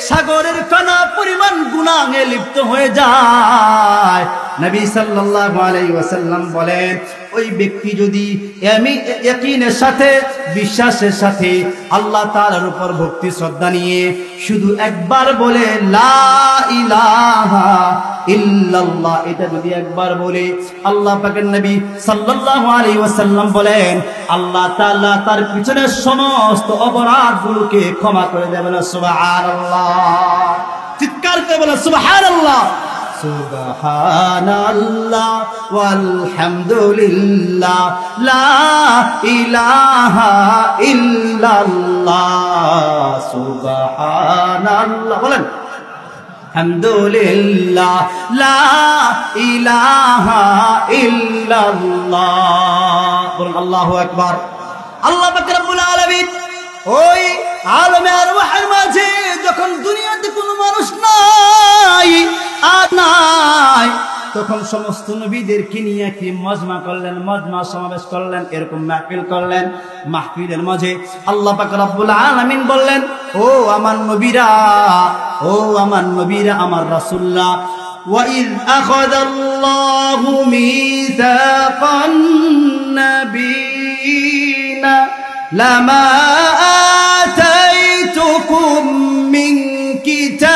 Speaker 1: সাগরের কানা পরিমাণ গুনাহে লিপ্ত হয়ে যায় নবী সাল্লাল্লাহু আলাইহি ওয়াসাল্লাম বলেন ওই ব্যক্তি যদি ইয়াকিনের সাথে বিশ্বাসের সাথে আল্লাহ তাআলার উপর ভক্তি শ্রদ্ধা নিয়ে শুধু একবার বলে লা ইলাহা ইল্লাল্লাহ, এটা যদি একবার বলে, আল্লাহ পাকের নবী সাল্লাল্লাহু আলাইহি ওয়াসাল্লাম বলেন আল্লাহ তাআলা তার পিছনের সমস্ত অপরাধগুলোকে ক্ষমা করে দেবেন। সুবহানাল্লাহ, চিৎকার করে বলেন সুবহানাল্লাহ। সুবহানাল্লাহ ওয়ালহামদুলিল্লাহ লা ইলাহা ইল্লাল্লাহ। সুবহানাল্লাহ বলেন, আলহামদুলিল্লাহ লা ইলাহা ইল্লাল্লাহ। বলুন আল্লাহু আকবার। আল্লাহ পাক রব্বুল আলামিন ওই আলমে আরওয়াহের মাঝে যখন দুনিয়াতে কোনো মানুষ নাই আর নাই, তখন সমস্ত নবীদেরকে নিয়ে একটি মজমা করলেন, মজমা সমাবেশ করলেন, এরকম মাহফিল করলেন। মাহফিলের মাঝে আল্লাহ পাক রব্বুল আলামিন বললেন, ও আমার নবীরা, ও আমার নবীরা, আমার রাসূলরা, وَإِذْ أَخَذَ اللَّهُ مِيثَاقَ النَّبِيِّينَ لَمَا آتَيْتُكُم مِّن كِتَابٍ।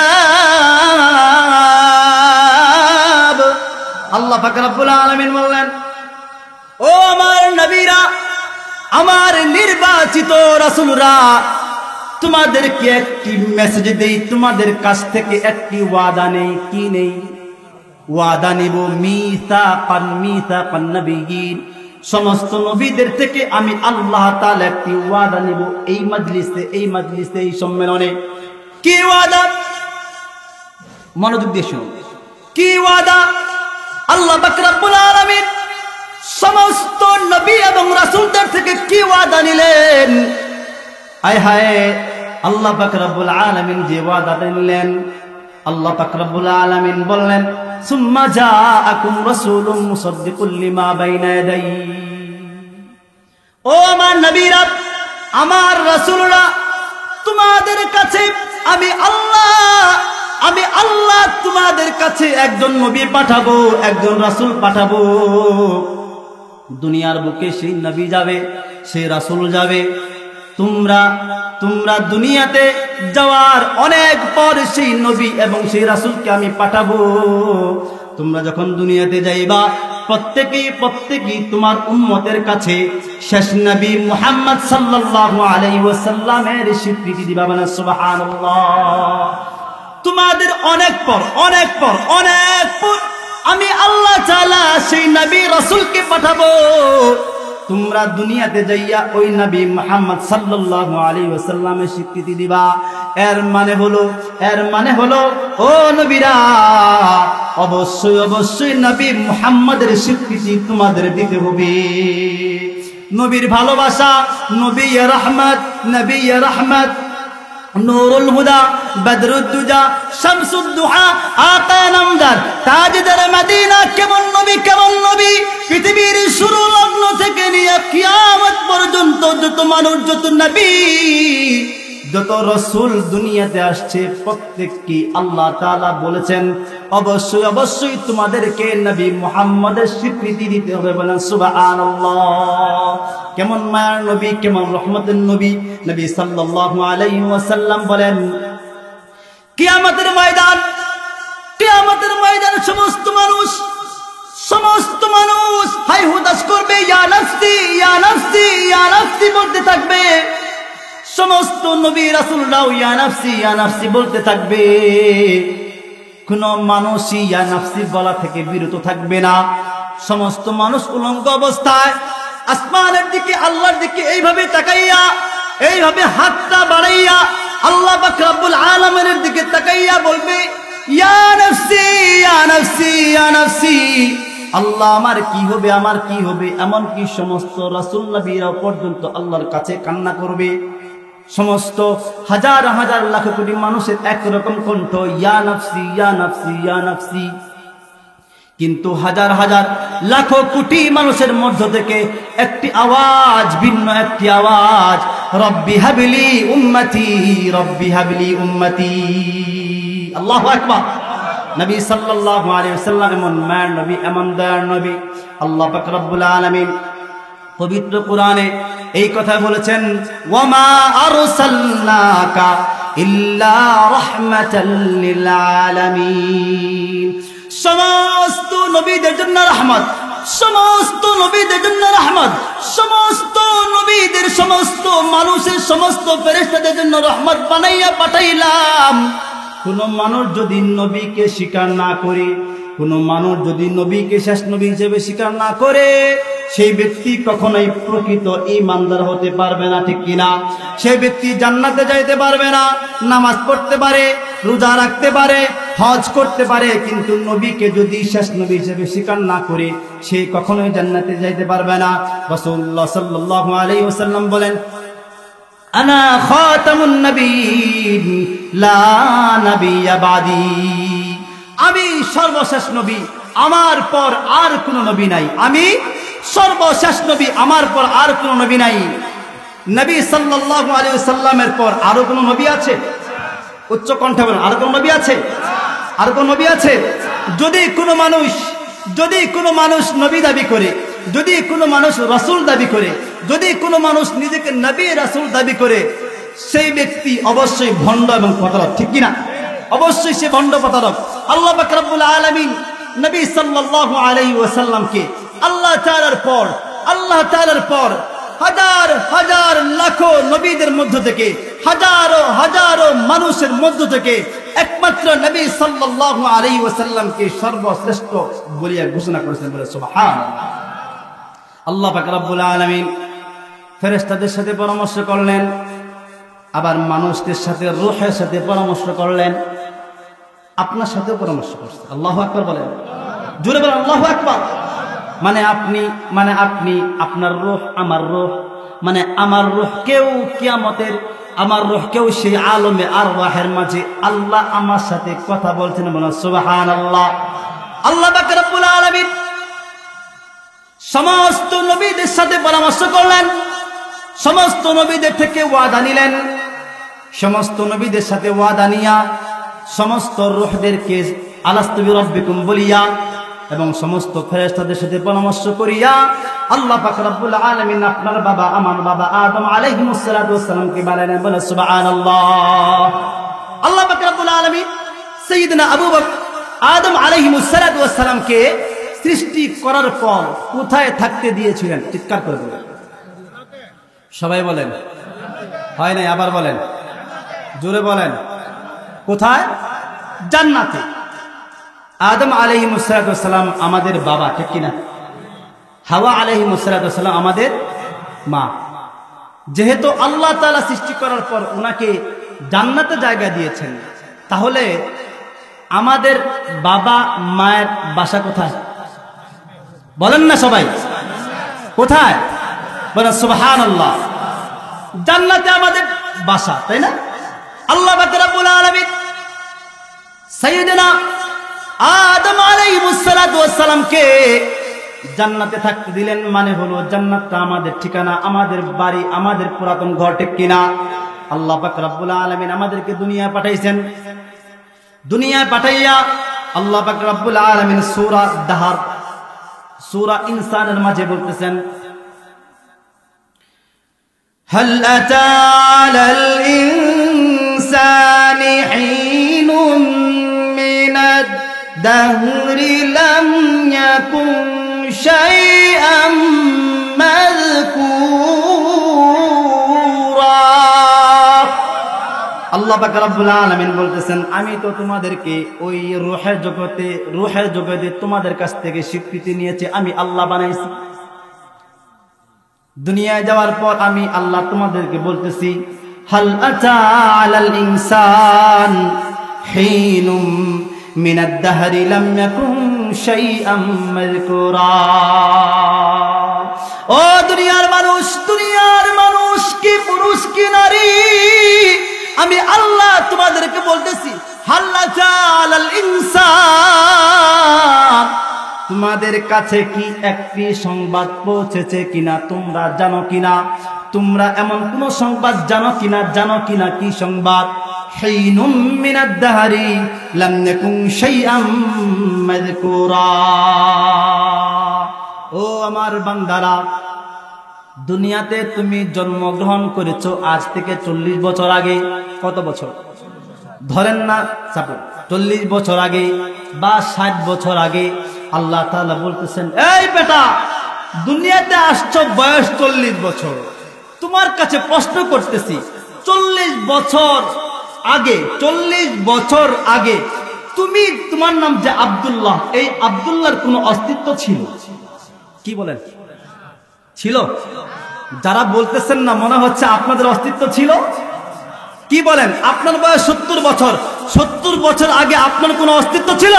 Speaker 1: আল্লাহ পাক রব্বুল আলামিন বললেন, ও আমার নবীরা, আমার নির্বাচিত রাসূলরা, তোমাদেরকে একটি মেসেজ দেই, তোমাদের কাছ থেকে একটি ওয়াদা নেই। কি নেই? ওয়াদা নিব মিসাকান নবিয়্যিন, সমস্ত নবীদের থেকে আমি আল্লাহ তাআলা একটি ওয়াদা নিব এই মজলিসে, এই সম্মেলনে। কি ওয়াদা? মনোযোগ দিয়ে শুনুন। কি ওয়াদা? আল্লাহ পাক রব্বুল আলামিন সমস্ত নবী এবং রাসূলদের থেকে কি ওয়াদা নিলেন? আয় হায়, আল্লাহ পাক রব্বুল আলামিন যে ওয়াদা নিলেন, আল্লাহ পাক রব্বুল আলামিন বললেন, সুম্মা জাআকুম রাসূলুম মুসাদ্দিকুল লিমা বাইনা ইয়াদাইহি। ও আমার নবীরা, আমার রাসূলরা, তোমাদের কাছে আমি আল্লাহ তোমাদের কাছে একজন নবী পাঠাবো, একজন রাসূল পাঠাবো। দুনিয়ার বুকে সেই নবী যাবে, সেই রাসূল যাবে। তোমরা দুনিয়াতে যাওয়ার অনেক পর সেই নবী এবং সেই রাসূলকে আমি পাঠাবো। তোমরা যখন দুনিয়াতে যাইবা, প্রত্যেকেই তোমার উম্মতের কাছে শেষ নবী মুহাম্মদ সাল্লাল্লাহু আলাইহি ওয়াসাল্লামের স্বীকৃতি দিবা। বলেন সুবহানাল্লাহ। তোমাদের অনেক পর আমি আল্লাহ তাআলা সেই নবী রাসূলকে পাঠাবো। তোমরা দুনিয়াতে যাইয়া ওই নবী মুহাম্মদ সাল্লাল্লাহু আলাইহি ওয়াসাল্লামের স্বীকৃতি দিবা। এর মানে হলো ও নবীরা, অবশ্যই নবী মুহাম্মদের স্বীকৃতি তোমাদের দিতে হবে। নবীর ভালোবাসা, নবী রহমত, নূরুল হুদা, বদরুদ্দুজা, শামসুদ্দুহা, আকা নামদার, তাজদার মদিনা, কেমন নবী! পৃথিবীর শুরু লগ্ন থেকে নিয়ে কিয়ামত পর্যন্ত যত মানুষ, যত নবী, যত রাসূল দুনিয়াতে আসছে, প্রত্যেককে আল্লাহ তাআলা বলেছেন অবশ্যই তোমাদেরকে নবী মুহাম্মদের স্বীকৃতি দিতে হবে। বলেন সুবহানাল্লাহ। কেমন মায়ার নবী, কেমন রহমতের নবী নবী সাল্লাল্লাহু আলাইহি ওয়াসাল্লাম বলেন, কিয়ামতের ময়দানে সমস্ত মানুষ হাই হুতাশ করবে, ইয়া নাফসি ইয়া নাফসি ইয়া নাফসি বলতে থাকবে। সমস্ত নবী রাসূলরাও ইয়া নাফসি বলতে থাকবে। কোন মানুষই ইয়া নাফসি বলা থেকে বিরত থাকবে না। সমস্ত মানুষ উলঙ্গ অবস্থায় আসমানের দিকে, আল্লাহর দিকে এইভাবে তাকাইয়া, এইভাবে হাতটা বাড়াইয়া আল্লাহ পাক রব্বুল আলামিনের দিকে তাকাইয়া বলবে, ইয়া নাফসি ইয়া নাফসি ইয়া নাফসি। আল্লাহ আমার কি হবে। এমনকি সমস্ত রাসূল নবীরা পর্যন্ত আল্লাহর কাছে কান্না করবে। সমস্ত হাজার লাখ কোটি মানুষের একরকম কণ্ঠ, ইয়া নাফসি ইয়া নাফসি ইয়া নাফসি। কিন্তু হাজার লাখ কোটি মানুষের মধ্য থেকে একটি আওয়াজ, ভিন্ন একটি আওয়াজ, রব্বি হাবলি উম্মতি, রব্বি হাবলি উম্মতি। আল্লাহু আকবার। নবী সাল্লাল্লাহু আলাইহি ওয়াসাল্লাম এমন মায়ের নবী, এমন দয়ার নবী। আল্লাহ পাক রব্বুল আলামিন পবিত্র কোরআনে এই কথা বলেছেন, ওয়ামা আরসালনাকা ইল্লা রাহমাতাল লিল আলামিন। সমস্ত নবীদের জন্য রহমত, সমস্ত নবীদের জন্য রহমত, সমস্ত নবীদের, সমস্ত মানুষের, সমস্ত ফেরেশতাদের জন্য রহমত বানাইয়া পাঠাইলাম। কোন মানুষ যদি নবীকে স্বীকার না করে, কোন মানুষ যদি নবীকে শেষ নবী হিসেবে স্বীকার না করে, সেই ব্যক্তি কখনোই প্রকৃত ঈমানদার হতে পারবে না, ঠিক কিনা? সেই ব্যক্তি জান্নাতে যাইতে পারবে না। নামাজ পড়তে পারে, রোজা রাখতে পারে, হজ করতে পারে, কিন্তু নবীকে যদি শেষ নবী হিসেবে স্বীকার না করে, সে কখনোই জান্নাতে যাইতে পারবে না। রাসূলুল্লাহ সাল্লাল্লাহু আলাইহি ওয়াসাল্লাম বলেন, আনা খাতামুন নবিয়্যিন লা নাবিয়্যা বাদি। আমি সর্বশেষ নবী, আমার পর আর কোন নবী নাই। আমি সর্বশেষ নবী, আমার পর আর কোন নবী নাই। নবী সাল্লাল্লাহু আলাইহি ওয়াসাল্লামের পর আরো কোন নবী আছে? উচ্চ কণ্ঠে বলেন, আর কোন নবী আছে? আর কোন নবী আছে? যদি কোনো মানুষ নবী দাবি করে, যদি কোনো মানুষ রাসূল দাবি করে, যদি কোনো মানুষ নিজেকে নবী রাসূল দাবি করে, সেই ব্যক্তি অবশ্যই ভণ্ড এবং প্রতারক, ঠিক কিনা? অবশ্যই সে ভণ্ড প্রতারক। আল্লাহ পাক রব্বুল আলামিন নবী সাল্লাল্লাহু আলাইহি ওয়াসাল্লামকে আল্লাহ তাআলার পর হাজার হাজার লাখো নবীদের মধ্য থেকে, হাজারো হাজারো মানুষের মধ্য থেকে একমাত্র নবী সাল্লাল্লাহু আলাইহি ওয়াসাল্লামকে সর্বশ্রেষ্ঠ বলিয়া ঘোষণা করেছেন। বলে সুবহানাল্লাহ। আল্লাহ পাক রব্বুল আলামিন ফেরেশতাদের সাথে পরামর্শ করলেন, আবার মানুষদের সাথে, রূহের সাথে পরামর্শ করলেন, আপনার সাথেও পরামর্শ করছেন। আল্লাহু আকবার বলেন, জোরে বলেন আল্লাহু আকবার। মানে আপনি, আপনার রূহ, আমার রূহ, মানে আমার রূহকেও কিয়ামতের, আমার রূহকেও সেই আলমে আরওয়াহের মাঝে আল্লাহ আমার সাথে কথা বলছেন। বলেন সুবহানাল্লাহ। আল্লাহ পাক রব্বুল আলামিন সমস্ত নবীদের সাথে পরামর্শ করলেন, সমস্ত নবীদের থেকে ওয়াদা নিলেন, সমস্ত নবীদের সাথে ওয়াদা নিয়া সমস্ত রূহদেরকে আলাস্তু বিরাব্বিকুম বলিয়া এবং সমস্ত ফেরেশতাদের সাথে পরামর্শ করিয়া আল্লাহ পাক রব্বুল আলামিন আপনার বাবা, আমার বাবা আদম আলাইহিস সালাতু ওয়াস সালামকে বানালেন। বলে সুবহানাল্লাহ। আল্লাহ পাক রব্বুল আলামিন সাইয়্যিদনা আবু বকর আদম আলাইহিস সালাতু ওয়াস সালামকে সৃষ্টি করার পর কোথায় থাকতে দিয়েছিলেন? চিৎকার করে বলেন, সবাই বলেন। হয় নাই, আবার বলেন, জোরে বলেন। কোথায়? জান্নাতে। আদম আলাইহিস সালাতু ওয়াস সালাম আমাদের বাবা, ঠিক কিনা? হাওয়া আলাইহিস সালাতু ওয়াস সালাম আমাদের মা। যেহেতু আল্লাহ তাআলা সৃষ্টি করার পর ওনাকে জান্নাতে জায়গা দিয়েছেন, তাহলে আমাদের বাবা মায়ের বাসা কোথায়? বলেন না সবাই, কোথায়? বলেন সুবহানাল্লাহ। জান্নাতে আমাদের বাসা, তাই না? আল্লাহ পাক রব্বুল আলামিন সাইয়্যিদনা আদম আলাইহিস সালাতু ওয়াস সালামকে জান্নাতে থাকতে দিলেন। মানে হলো জান্নাতটা আমাদের ঠিকানা, আমাদের বাড়ি, আমাদের পুরাতন ঘর, ঠিক কিনা? আল্লাহ পাক রব্বুল আলামিন আমাদেরকে দুনিয়ায় পাঠাইছেন। দুনিয়ায় পাঠাইয়া আল্লাহ পাক রব্বুল আলামিন সূরা দাহর, সূরা ইনসানের মাঝে বলতেছেন, হাল আতা আলাল ইনসানি হিনুম মিনাদ দাহরি লাম ইয়াকুন শাইআম মাযকুরা। আল্লাহ পাক রব্বুল আলামিন বলতেছেন, আমি তো তোমাদেরকে ওই রূহের জগতে তোমাদের কাছ থেকে স্বীকৃতি নিয়েছি, আমি আল্লাহ বানাইছি। দুনিয়ায় যাওয়ার পর আমি আল্লাহ তোমাদেরকে বলতেছি, হাল আতা আলাল ইনসান হিনুম মিনাদ দাহরি লাম ইয়াকুন শাইআম মাযকুরা। ও দুনিয়ার মানুষ, কি পুরুষ কি নারী, আমি আল্লাহ তোমাদেরকে বলতেছি, হাল আতা আলাল ইনসান, তোমাদের কাছে কি একটি সংবাদ পৌঁছেছে কিনা তোমরা জানো কিনা? তোমরা এমন কোন সংবাদ জানো কিনা? কি সংবাদ? হিনুম মিনাদ দাহরি লাম ইয়াকুন শাইআম মাযকুরা। ও আমার বান্দারা, দুনিয়াতে তুমি জন্মগ্রহণ করেছো আজ থেকে 40 বছর আগে। কত বছর ধরেন না, 40 বছর আগে বা 60 বছর আগে। আল্লাহ তাআলা বলতেছেন, এই বেটা, দুনিয়াতে আসছো বয়স 40 বছর, তোমার কাছে প্রশ্ন করতেছি, 40 বছর আগে, 40 বছর আগে তুমি, তোমার নাম যে আব্দুল্লাহ, এই আব্দুল্লাহর কোনো অস্তিত্ব ছিল? কি বলেন, ছিল? যারা বলতেছেন না, মনে হচ্ছে আপনাদের অস্তিত্ব ছিল। কি বলেন, আপনার বয়স 70 বছর, 70 বছর আগে আপনার কোনো অস্তিত্ব ছিল?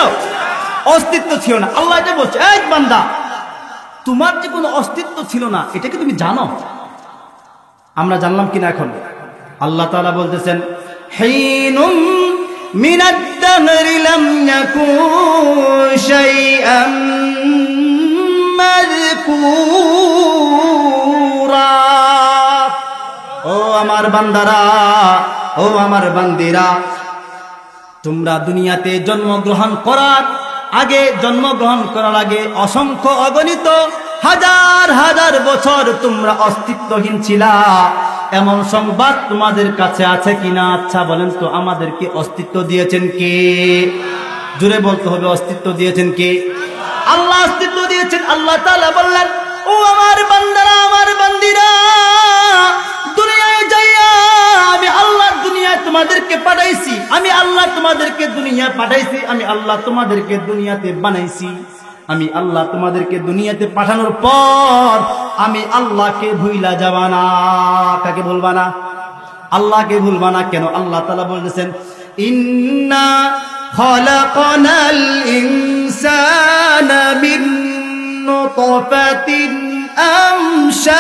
Speaker 1: অস্তিত্ব ছিল না। আল্লাহ এটা বলছে, এই বান্দা, তোমার যে কোনো অস্তিত্ব ছিল না, এটা কি তুমি জানো? আমরা জানলাম কিনা এখন? আল্লাহ তাআলা বলতেছেন, হিনুম মিনাদ দাহরি লাম ইয়াকুন শাইআম মাযকুরা। ও আমার বান্দারা, ও আমার বান্দিরা, তোমরা দুনিয়াতে জন্মগ্রহণ করার আগে অসংখ্য অগণিত হাজার হাজার বছর তোমরা অস্তিত্বহীন ছিলা। এমন সংবাদ তোমাদের কাছে আছে কিনা? আচ্ছা বলেন তো, আমাদেরকে অস্তিত্ব দিয়েছেন কে? জোরে বলতে হবে, অস্তিত্ব দিয়েছেন কে? আল্লাহ অস্তিত্ব দিয়েছেন। আল্লাহ তাআলা বললেন, ও আমার বান্দারা, আমার বান্দিরা, দুনিয়ায় যাইয়া আমি আল্লাহ দুনিয়ায় তোমাদেরকে পাঠাইছি, আমি আল্লাহ তোমাদেরকে দুনিয়া পাঠাইছি, আমি আল্লাহ তোমাদেরকে দুনিয়াতে বানাইছি। আমি আল্লাহ তোমাদেরকে দুনিয়াতে পাঠানোর পর আমি আল্লাহকে ভুইলা যাবা না। কাকে ভুলবা না? আল্লাহকে ভুলবা না। কেন? আল্লাহ তাআলা বলতেছেন, ইন্না খালাকনাল ইনসানা মিন নুতফাতিন আমশাজ।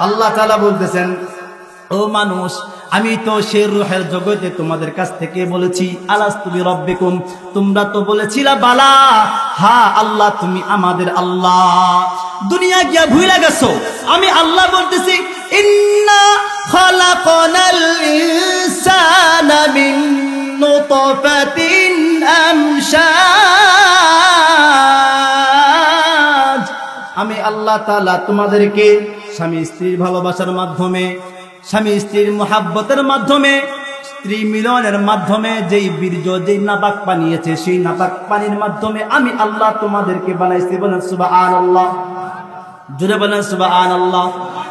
Speaker 1: আল্লাহ তাআলা বলতেছেন, ও মানুষ, আমি তো সে রূহের জগতে তোমাদের কাছ থেকে বলেছি, আলাস্তু বিরাব্বিকুম, তোমরা তো বলেছিলা বালা, হ্যাঁ আল্লাহ তুমি আমাদের আল্লাহ। দুনিয়া গিয়া ভুইলা গেছো। আমি আল্লাহ বলতেছি, ইন্না খালাকনাল ইনসানা মিন নুতফাতিন আমশাজ। আমি আল্লাহ তাআলা তোমাদেরকে স্বামী স্ত্রীর ভালোবাসার মাধ্যমে, স্বামী স্ত্রীর মুহাব্বতের মাধ্যমে, স্ত্রী মিলনের মাধ্যমে যেই বীর্য, যেই নাপাক পানিয়েছে, সেই নাপাক পানির মাধ্যমে আমি আল্লাহ তোমাদেরকে বানাইছি। বলেন সুবহানাল্লাহ, জোরে বলেন সুবহানাল্লাহ।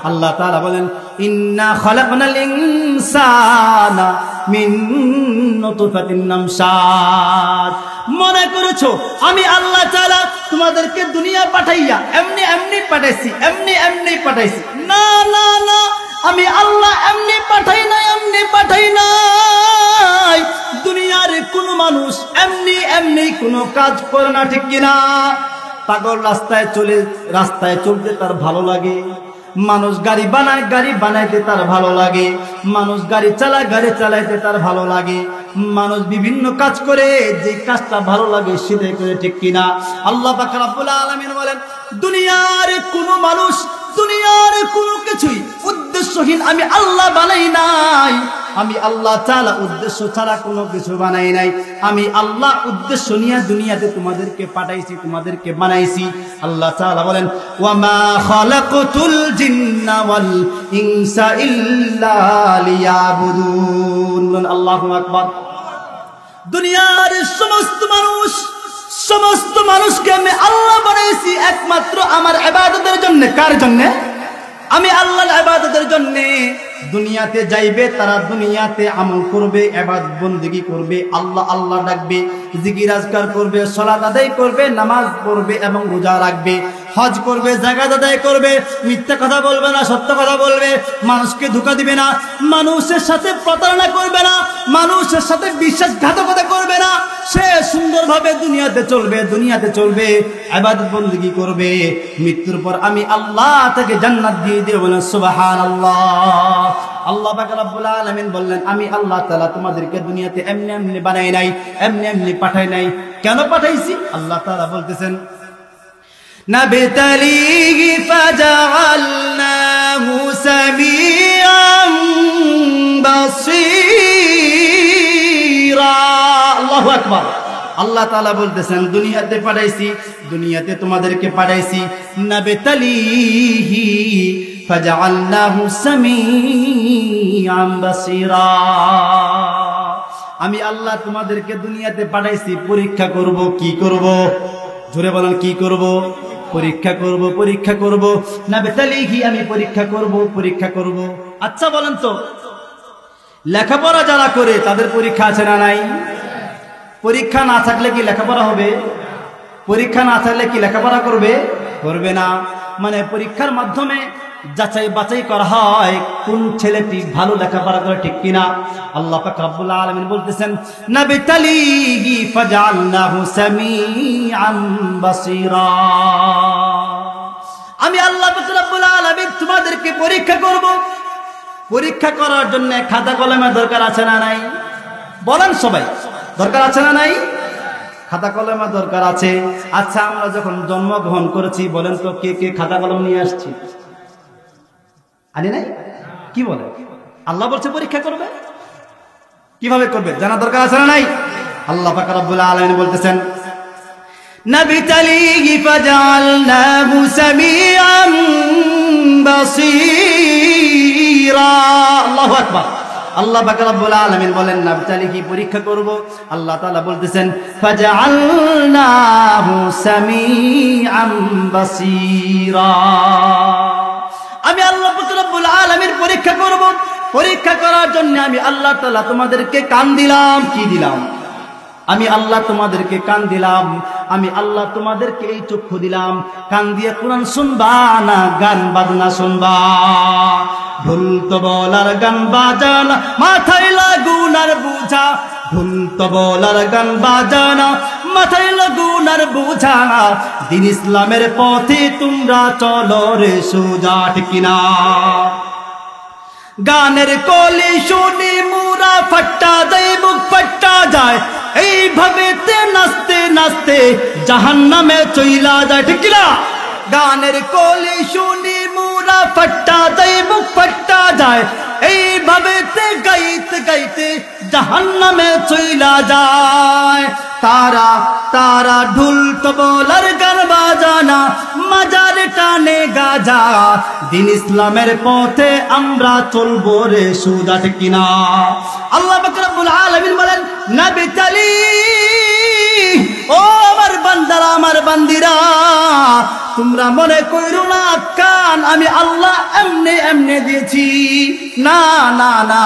Speaker 1: আল্লাহ তাআলা বলেন, ইন্না খালাকনাল ইনসানা মিন নুতফাতিন আমশাজ। মনে করেছো আমি আল্লাহ তাআলা তোমাদেরকে দুনিয়া পাঠাইয়া এমনি এমনি পাঠাইছি, এমনি এমনি পাঠাইছি? না না না, আমি আল্লাহ এমনি পাঠাই নাই, এমনি পাঠাই নাই। দুনিয়ার কোন মানুষ এমনি এমনি কোনো কাজ করে না, ঠিক কিনা? পাগল রাস্তায় চলতে তার ভালো লাগে। মানুষ গাড়ি বানায়, গাড়ি বানাইতে তার ভালো লাগে। মানুষ গাড়ি চালায়, গাড়ি চালাইতে তার ভালো লাগে। মানুষ বিভিন্ন কাজ করে, যে কাজটা ভালো লাগে সেটাই করে, ঠিক কিনা? আল্লাহ পাক রব্বুল আলামিন বলেন, দুনিয়ার কোনো মানুষ, দুনিয়ার কোনো কিছুই উদ্দেশ্যহীন আমি আল্লাহ বানাই নাই। আমি আল্লাহ তাআলা উদ্দেশ্য ছাড়া কোনো কিছু বানাই নাই। আমি আল্লাহ উদ্দেশ্য নিয়ে দুনিয়াতে তোমাদেরকে পাঠাইছি, তোমাদেরকে বানাইছি। আল্লাহ তাআলা বলেন, ওয়া মা খালাকতুল জিন্না ওয়াল ইনসা ইল্লা লিয়াবুদুন। আল্লাহু আকবার। দুনিয়ার সমস্ত মানুষকে আমি আল্লাহ বানাইছি একমাত্র আমার ইবাদতের জন্য। কার জন্য? আমি আল্লাহর ইবাদতের জন্য। দুনিয়াতে যাইবে, তারা দুনিয়াতে আমল করবে, ইবাদত বندگی করবে, আল্লাহ আল্লাহ ডাকবে, জিকির আজকার করবে, সালাত আদায় করবে, নামাজ পড়বে এবং রোজা রাখবে, হজ করবে, যাকাত আদায় করবে, মিথ্যা কথা বলবে না, সত্য কথা বলবে, মানুষকে ধোঁকা দিবে না, মানুষের সাথে প্রতারণা করবে না, মানুষের সাথে বিশ্বাসঘাতকতা করবে না। সে সুন্দরভাবে দুনিয়াতে চলবে, ইবাদত বندگی করবে। মৃত্যুর পর আমি আল্লাহ তাকে জান্নাত দিয়ে দেব। বলেন সুবহানাল্লাহ। আল্লাহ পাক রব্বুল আলামিন বললেন, আমি আল্লাহ তাআলা তোমাদেরকে দুনিয়াতে এমনি এমনি বানাই নাই, এমনি এমনি পাঠাই নাই। কেন পাঠাইছি? আল্লাহ তাআলা বলতেছেন, নাবতালিহি ফাজআলনাহু সামিআম বাসীরা। আল্লাহু আকবার। আল্লাহ তাআলা বলতেছেন দুনিয়াতে পাঠাইছি, দুনিয়াতে তোমাদেরকে পাঠাইছি নাবতালিহি ফাজআলনাহু সামিআম বাসীরা। আমি আল্লাহ তোমাদেরকে দুনিয়াতে পাঠাইছি পরীক্ষা করব। কি করব? জোরে বলেন, কি করব? পরীক্ষা করব, পরীক্ষা করব। নাবতালিহি, আমি পরীক্ষা করব, পরীক্ষা করব। আচ্ছা বলেন তো, লেখাপড়া যারা করে তাদের পরীক্ষা আছে না নাই? পরীক্ষা না থাকলে কি লেখাপড়া হবে? পরীক্ষা না থাকলে কি লেখাপড়া করবে? করবে না। মানে পরীক্ষার মাধ্যমে যাচাই বাছাই করা হয় কোন ছেলেটি ভালো লেখাপড়া করে, ঠিক কিনা? আল্লাহ পাক রব্বুল আলামিন বলতেছেন নাবতালিহি ফাজআলনাহু সামিআম বাসীরা। আমি আল্লাহ পাক রব্বুল আলামিন তোমাদেরকে পরীক্ষা করব। পরীক্ষা করার জন্য খাতা কলমের দরকার আছে না নাই? বলেন সবাই, দরকার আছে না নাই? খাতা কলমের দরকার আছে। আচ্ছা, আমরা যখন জন্মগ্রহণ করেছি বলেন তো কে কে খাতা কলম নিয়ে আসছি? আনি নাই? কি বলে? আল্লাহ বলছে পরীক্ষা করবে। কিভাবে করবে জানা দরকার আছে না নাই? আল্লাহ পাক রব্বুল আলামিন বলতেছেন নাবতালিহি ফাজআলনাহু সামিআম বাসীরা। আল্লাহু আকবার। আল্লাহ পাক রব্বুল আলামিন বলেন নাবতালিহি, পরীক্ষা করব। আল্লাহ তাআলা বলতেছেন ফাজআলনাহু সামিআম বাসীরা। আমি আল্লাহ পাক রব্বুল আলামিন পরীক্ষা করব। পরীক্ষা করার জন্য আমি আল্লাহ তাআলা তোমাদেরকে কান দিলাম। কি দিলাম? আমি আল্লাহ তোমাদেরকে কান দিলাম। আমি আল্লাহ তোমাদেরকে এই চক্ষু দিলাম। কান দিয়ে কোরআন শুনবা না গান বাজনা শুনবা? ঢোল তবলার গান বাজানা মাথায় লাগুন আর বুঝা। ঢোল তবলার গান বাজানা মাথায় লাগুন আর বুঝা। দিন ইসলামের পথে তোমরা চলো রে সোজা, ঠিক কিনা? গানের কলি শুনি মুরা ফাট্টা যায়, বুক ফাট্টা যায়। এইভাবে নাচতে নাচতে জাহান্নামে চইলা যায়, ঠিক কিনা? গানের কলি শুনি মুরা ফাট্টা যায়, বুক ফাট্টা যায়। এইভাবে গাইতে গাইতে জাহান্নামে চইলা যায়। তারা তারা ঢোল তবলার গান বাজানা মাজার টানে গাজা। দিন ইসলামের পথে আমরা চলবো রে সোজা, ঠিক কিনা? আল্লাহ পাক রব্বুল আলামিন বলেন নাবতালিহি, ও আমার বান্দারা, আমার বান্দিরা, তোমরা মনে কইরো না কান আমি আল্লাহ এমনে এমনে দিয়েছি। না না না,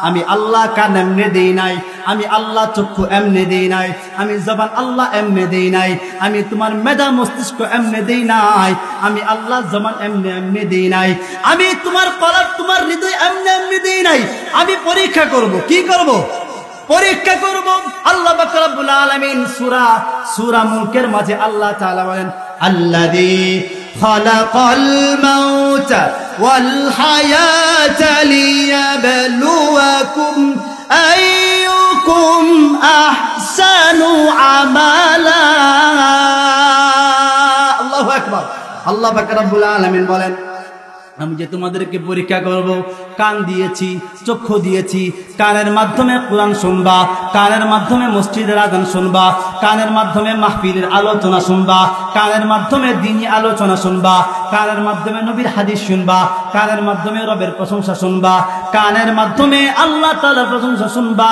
Speaker 1: আমি আল্লাহ কান এমনে দেই নাই। আমি আল্লাহ চক্ষু এমনে দেই নাই। আমি জবান আল্লাহ এমনে দেই নাই। আমি তোমার মেধা মস্তিষ্ক এমনে দেই নাই। আমি আল্লাহ জবান এমনে এমনে দেই নাই। আমি তোমার কলব, তোমার হৃদয় এমনে এমনে দেই নাই। আমি পরীক্ষা করব। কি করব? পরীক্ষা করব। আল্লাহ পাক রব্বুল আলামিন সূরা মুলকের মাঝে আল্লাহ তাআলা বলেন আল্লাযী খালাকাল মাউতা ওয়াল হায়াতা লিয়াবলুয়াকুম আইয়ুকুম আহসানু আমালা। আল্লাহু আকবার। আল্লাহ পাক রব্বুল আলামিন বলেন আমি যে তোমাদেরকে পরীক্ষা করব, কান দিয়েছি, চক্ষু দিয়েছি। কানের মাধ্যমে কোরআন শুনবা, কানের মাধ্যমে মসজিদের আযান শুনবা, কানের মাধ্যমে মাহফিলের আলোচনা শুনবা, কানের মাধ্যমে দ্বীনি আলোচনা শুনবা, কানের মাধ্যমে নবীর হাদিস শুনবা, কানের মাধ্যমে রবের প্রশংসা শুনবা, কানের মাধ্যমে আল্লাহ তাআলার প্রশংসা শুনবা।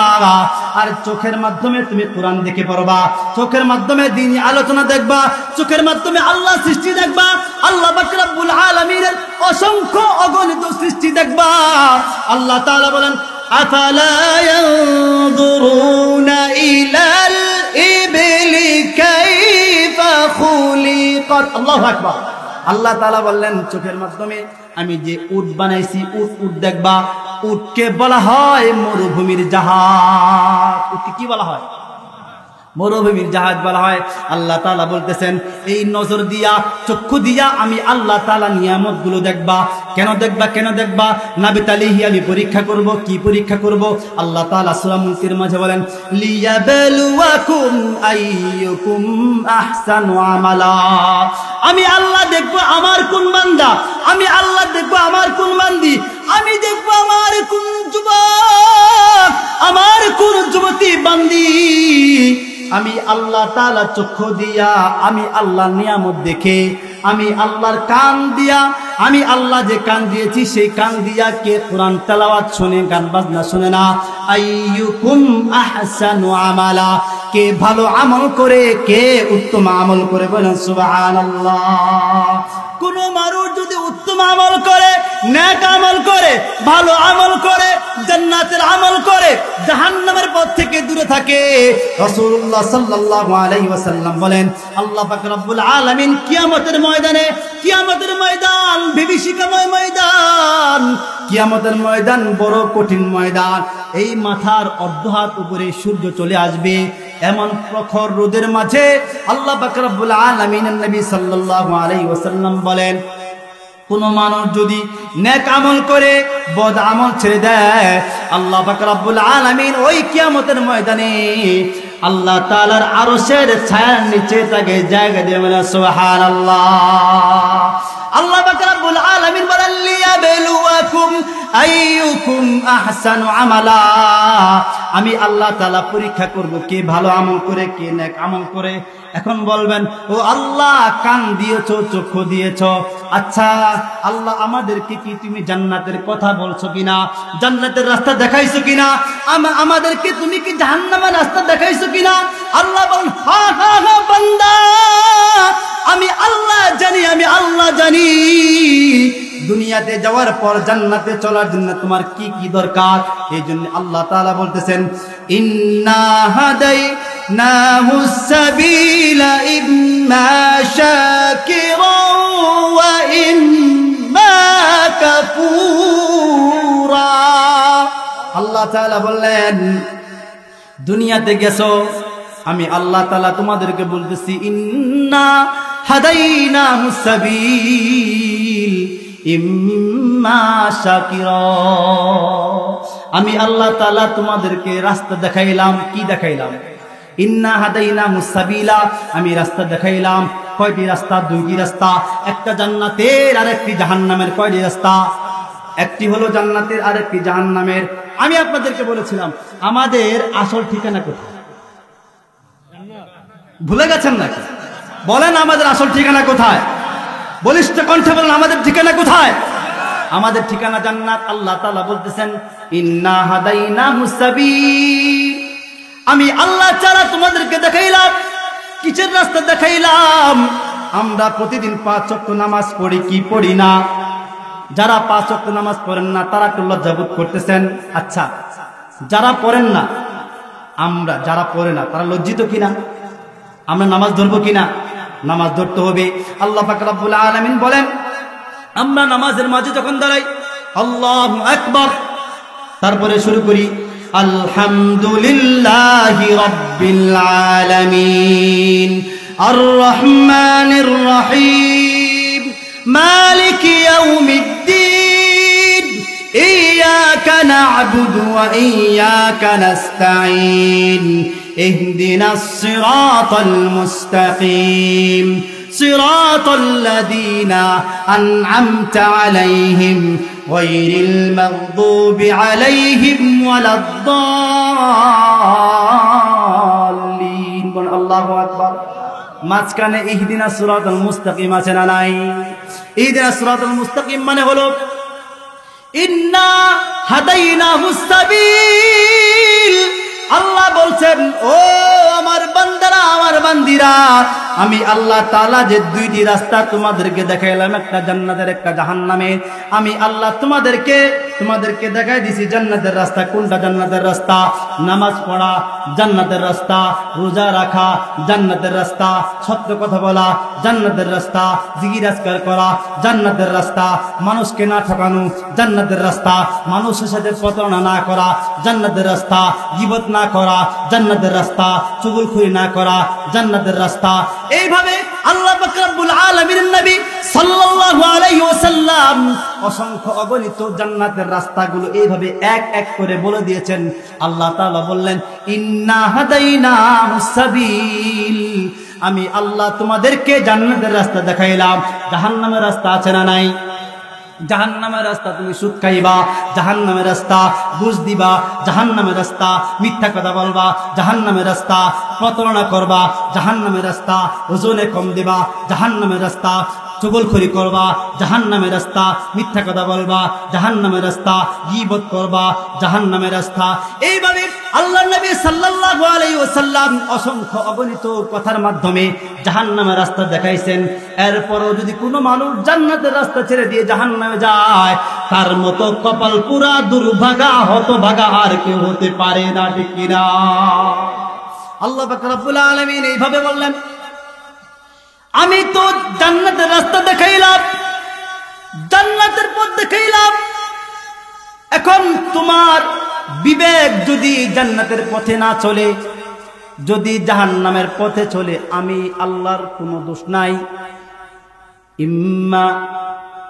Speaker 1: আর চোখের মাধ্যমে তুমি কোরআন দেখে পড়বা, চোখের মাধ্যমে দ্বীনি আলোচনা দেখবা, চোখের মাধ্যমে আল্লাহ সৃষ্টি দেখবা, আল্লাহ পাক রব্বুল আলামিনের অসংখ্য অগণিত সৃষ্টি দেখবা। আল্লাহ তাআলা বলেন আফালা ইয়ানজুরুনা ইলাল ইবলি কাইফা খুলিকাত। আল্লাহু আকবার। আল্লাহ তাআলা বললেন চোখের মাধ্যমে আমি যে উট বানাইছি, উট দেখবা। উটকে বলা হয় মরুভূমির জাহাজ। উটকে কি বলা হয়? মরুভূমির জাহাজ বলা হয়। আল্লাহ তাআলা বলতেছেন এই নজর দিয়া চক্ষু দিয়া আমি আল্লাহ তাআলা নিয়ামতগুলো দেখবা। কেন দেখবা? নাবি তালিহি আমি পরীক্ষা করব। কি পরীক্ষা করব? আল্লাহ তাআলা সূরা মুলকের মাঝে বলেন লিয়াবলুয়াকুম আইয়ুকুম আহসানু আমালা। আমি আল্লাহ দেখব আমার কোন বান্দা, আমি আল্লাহ দেখব আমার কোন বান্দি, আমি দেখব আমার কোন যুবক, আমার কোন যুবতী বান্দি। আমি আল্লাহ তাআলা চক্ষু দিয়া আমি আল্লাহর নিয়ামত দেখে, আমি আল্লাহর কান দিয়া, আমি আল্লাহ যে কান দিয়েছি সেই কান দিয়া কে কোরআন তেলাওয়াত শুনে, গান বাজনা শুনে না। আইয়ুকুম আহসানু আমালা, কে ভালো আমল করে, কে উত্তম আমল করে, বলেন সুবহানাল্লাহ। কোন মানুষ যদি উত্তম আমল করে, নেক আমল করে, ভালো আমল করে, জান্নাতের আমল করে, জাহান্নামের পথ থেকে দূরে থাকে, রাসূলুল্লাহ সাল্লাল্লাহু আলাইহি ওয়াসাল্লাম বলেন আল্লাহ পাক রব্বুল আলামিন কিয়ামতের ময়দানে, কিয়ামতের ময়দান বিভীষিকাময় ময়দান, কিয়ামতের ময়দান বড় কঠিন ময়দান। এই মাথার অর্ধ হাত উপরে সূর্য চলে আসবে, এমন প্রখর রোদের মাঝে আল্লাহ পাক রব্বুল আলামিনের নবী সাল্লাল্লাহু আলাইহি ওয়াসাল্লাম বলেন কোন মানুষ যদি নেক আমল করে বদ আমল ছেড়ে দেয়, আল্লাহ পাক রব্বুল আলামিন ওই কিয়ামতের ময়দানে আল্লাহ তাআলার আরশের ছায়ার নিচে তাকে জায়গা দিয়ে বলে সুবহানাল্লাহ। আল্লাহ পাক রব্বুল আলামিন বলেন লিয়াবলুয়াকুম আইয়ুকুম আহসানু আমালা। আমি আল্লাহ তাআলা পরীক্ষা করব কে ভালো আমল করে, কে নেক আমল করে। এখন বলবেন ও আল্লাহ কান দিয়েছো, চক্ষু দিয়েছো, আচ্ছা আল্লাহ আমাদেরকে কি তুমি জান্নাতের কথা বলছো কিনা, জান্নাতের রাস্তা দেখাইছো কিনা, আমাদেরকে তুমি কি জাহান্নামের রাস্তা দেখাইছো কিনা? আল্লাহ বলেন হ্যাঁ হ্যাঁ হ্যাঁ বান্দা, আমি আল্লাহ জানি, আমি আল্লাহ জানি। দুনিয়াতে যাওয়ার পর জান্নাতে চলার জন্য তোমার কি কি দরকার, এই জন্য আল্লাহ তাআলা বলতেছেন ইন্না হাদাইনাহুস সাবিলা ইম্মা শাকিরান ওয়া ইম্মা কাফুরা। আল্লাহ তাআলা বললেন দুনিয়াতে গেছো, আমি আল্লাহ তাআলা তোমাদেরকে বলতেছি ইন্না হাদাইনাহুস সাবিল ইম্মা শাকিরা। আমি আল্লাহ তাআলা তোমাদেরকে রাস্তা দেখাইলাম। কি দেখাইলাম? ইন্না হাদাইনাহুস সাবিলা, আমি রাস্তা দেখাইলাম। কয়টি রাস্তা? দুইটি রাস্তা, একটা জান্নাতের আর একটি জাহান্নামের। কয়টি রাস্তা? একটি হলো জান্নাতের আর একটি জাহান্নামের। আমি আপনাদেরকে বলেছিলাম আমাদের আসল ঠিকানা কোথায়? ভুলে গেছেন নাকি? বলেন আমাদের আসল ঠিকানা কোথায়? বলিষ্ঠ কণ্ঠে বলেন আমাদের ঠিকানা কোথায়? আমাদের ঠিকানা জান্নাত। আল্লাহ তাআলা বলতেছেন ইন্না হাদাইনাহুস সাবিল, আমি আল্লাহ তাআলা তোমাদেরকে দেখাইলাম। কিসের রাস্তা দেখাইলাম? আমরা প্রতিদিন 5 ওয়াক্ত নামাজ পড়ি কি পড়ি না? যারা 5 ওয়াক্ত নামাজ পড়েন না তারা একটু লজ্জাবোধ করতেছেন। আচ্ছা যারা পড়েন না, আমরা যারা পড়ে না তারা লজ্জিত কিনা? আমরা নামাজ ধরবো কিনা? নামাজ ধরতে হবে। আল্লাহ পাক রব্বুল আলামিন বলেন আমরা নামাজের মাঝে যখন দাঁড়াই আল্লাহু আকবার, তারপরে শুরু করি আলহামদুলিল্লাহি রাব্বিল আলামিন আর রহমানির রহিম মালিকি ইয়াউমিদ্দিন ইয়্যাকা না'বুদু ওয়া ইয়্যাকা নাস্তাঈন ইহদিনাস সিরাতাল মুস্তাকিম সিরাতাল লাযীনা আন'আমতা আলাইহিম গায়রিল মাগদুবি আলাইহিম ওয়ালাদ-দাল্লিন। আল্লাহু আকবার। মাঝখানে ইহদিনাস সিরাতাল মুস্তাকিম আছে না নাই? ইহদিনাস সিরাতাল মুস্তাকিম মানে হলো ইন্না হাদাইনাহুস সাবিল। আল্লাহ বলছেন ও আমার বান্দারা, আমার বান্দিরা, আমি আল্লাহ তাআলা যে দুইটি রাস্তা তোমাদেরকে দেখাইলাম, একটা জান্নাতের একটা জাহান্নামের, আমি আল্লাহ তোমাদেরকে তোমাদেরকে দেখাই দিছি জান্নাতের রাস্তা কোনটা। জান্নাতের রাস্তা নামাজ পড়া, জান্নাতের রাস্তা রোজা রাখা, জান্নাতের রাস্তা সত্য কথা বলা, জান্নাতের রাস্তা জিকির আজকার করা, জান্নাতের রাস্তা মানুষকে না ঠকানো, জান্নাতের রাস্তা মানুষের সাথে প্রতারণা না করা, জান্নাতের রাস্তা গীবত না করা, জান্নাতের রাস্তা চুগলখড়ি না করা, জান্নাতের রাস্তা। এইভাবে আল্লাহ পাক রব্বুল আলামিন নবী সাল্লাল্লাহু আলাইহি ওয়াসাল্লাম অসংখ্য অগণিত জান্নাতের রাস্তাগুলো এইভাবে এক এক করে বলে দিয়েছেন। আল্লাহ তাআলা বললেন ইন্না হাদাইনাহুস সাবিল, আমি আল্লাহ তোমাদেরকে জান্নাতের রাস্তা দেখাইলাম। জাহান্নামের রাস্তা আছে না নাই? জাহান্নামের রাস্তা তুমি সুদ খাইবা, জাহান্নামের রাস্তা ঘুষ দিবা, জাহান্নামের রাস্তা মিথ্যা কথা বলবা, জাহান্নামের রাস্তা প্রতারণা করবা, জাহান্নামের রাস্তা ওজনে কম দিবা, জাহান্নামের রাস্তা চুগলখড়ি করবা, জাহান্নামের রাস্তা মিথ্যা কথা বলবা, জাহান্নামের রাস্তা গীবত করবা, জাহান্নামের রাস্তা। এইভাবে আল্লাহর নবী সাল্লাল্লাহু আলাইহি ওয়াসাল্লাম অসংখ্য অগণিত কথার মাধ্যমে জাহান্নামের রাস্তা দেখাইছেন। এরপরও যদি কোনো মানুষ জান্নাতের রাস্তা ছেড়ে দিয়ে জাহান্নামে যায়, তার মতো কপাল পুরা দুর্ভাগা হতভাগা আর কেউ হতে পারে না, ঠিক কিনা? আল্লাহ পাক রব্বুল আলামিন এইভাবে বললেন আমি তো জান্নাতের রাস্তা দেখাইলাম, জান্নাতের পথ দেখাইলাম। এখন তোমার বিবেক যদি জান্নাতের পথে না চলে, যদি জাহান্নামের পথে চলে, আমি আল্লাহর কোনো দোষ নাই।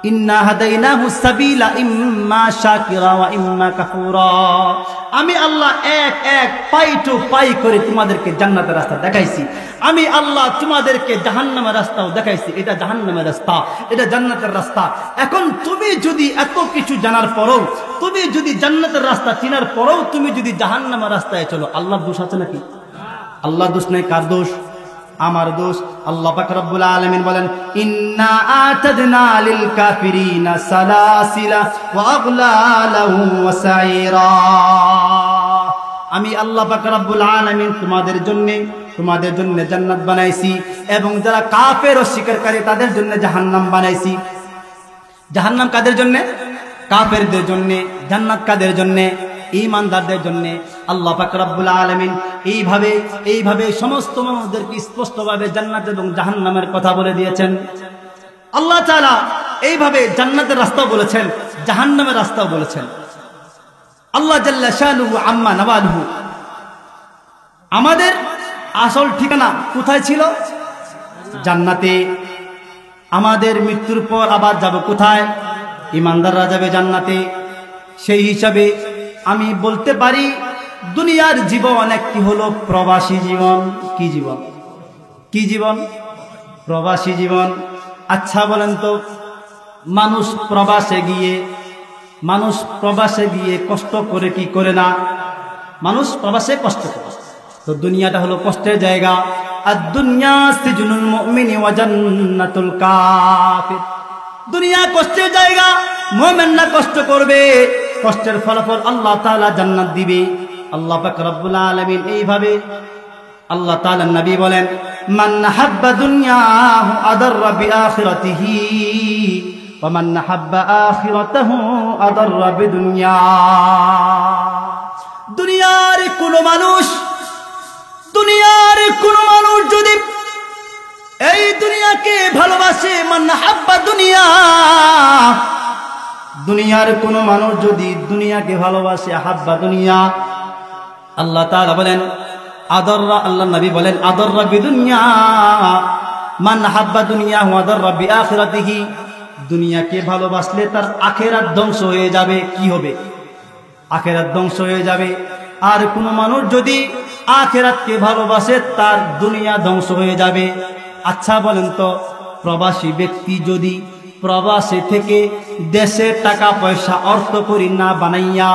Speaker 1: ইন্না হাদাইনাহুস সাবিলা ইম্মা শাকিরা ওয়া ইম্মা কাফুরা। আমি আল্লাহ এক এক পাই টু পাই করে তোমাদেরকে জান্নাতের রাস্তা দেখাইছি। আমি আল্লাহ তোমাদেরকে জাহান্নামের রাস্তাও দেখাইছি। এটা জাহান্নামের রাস্তা, এটা জান্নাতের রাস্তা। এখন তুমি যদি এত কিছু জানার পরেও, তুমি যদি জান্নাতের রাস্তা চিনার পরেও তুমি যদি জাহান্নামের রাস্তায় চলো, আল্লাহর দোষ আছে নাকি? আল্লাহর দোষ নাই। কার দোষ? আমার দোষ। আল্লাহ পাক রব্বুল আলামিন বলেন ইন্না আতাদনা লিল কাফিরিনা সালাসিলা ওয়া আগলালাহু ওয়া সাইরা। আমি আল্লাহ পাক রব্বুল আলামিন তোমাদের জন্য জান্নাত বানাইছি, এবং যারা কাফের ও শিরককারী তাদের জন্য জাহান্নাম বানাইছি। জাহান্নাম কাদের জন্য? কাফেরদের জন্য। জান্নাত কাদের জন্য? ঈমানদারদের জন্য। আল্লাহ পাক রব্বুল আলামিন এইভাবে সমস্ত মানুষদেরকে স্পষ্টভাবে জান্নাত এবং জাহান্নামের কথা বলে দিয়েছেন। আল্লাহ তাআলা এইভাবে জান্নাতের রাস্তাও বলেছেন, জাহান্নামের রাস্তাও বলেছেন। আল্লাহ জাল্লা শানুহু আম্মা নাওয়ালহু আমাদের আসল ঠিকানা কোথায় ছিল? জান্নাতে। আমাদের মৃত্যুর পর আবার যাব কোথায়? ঈমানদাররা যাবে জান্নাতে। সেই হিসাবে আমি বলতে পারি দুনিয়ার জীবন একটি হলো প্রবাসী জীবন। কি জীবন? কি জীবন? প্রবাসী জীবন। আচ্ছা বলেন তো, মানুষ প্রবাসে গিয়ে কষ্ট করে কি করে না? মানুষ প্রবাসে কষ্ট করে। তো দুনিয়াটা হলো কষ্টের জায়গা। আদ-দুনিয়া সিজনুল মুমিনি ওয়া জান্নাতুল কাফির। দুনিয়া কষ্টের জায়গা, মুমিনরা কষ্ট করবে, কষ্টের ফলাফল আল্লাহ তাআলা জান্নাত দিবে। আল্লাহ পাক রব্বুল আলামিন এইভাবে আল্লাহ তাআলার নবী বলেন মান হাব্বা দুনিয়াহু আদাররা বিআখিরাতিহি ওয়া মান হাব্বা আখিরাতাহু আদাররা বিদুনিয়া। দুনিয়ার কোন মানুষ যদি এই দুনিয়াকে ভালোবাসে, মান হাব্বা দুনিয়া, দুনিয়ার কোন মানুষ যদি দুনিয়াকে ভালোবাসে, হাব্বা দুনিয়া, আল্লাহ তাআলা বলেন আদররা, আল্লাহ নবী বলেন আদররা বিদুনিয়া মান হাব্বা দুনিয়া ওয়া আদররা বিআখিরাতিহি। দুনিয়াকে ভালোবাসলে তার আখিরাত ধ্বংস হয়ে যাবে। কি হবে? আখিরাত ধ্বংস হয়ে যাবে। আর কোন মানুষ যদি আখিরাতকে ভালোবাসে, তার দুনিয়া ধ্বংস হয়ে যাবে। আচ্ছা বলেন তো, প্রবাসী ব্যক্তি যদি প্রবাসে থেকে দেশে টাকা পয়সা অর্থ করি না বানাইয়া,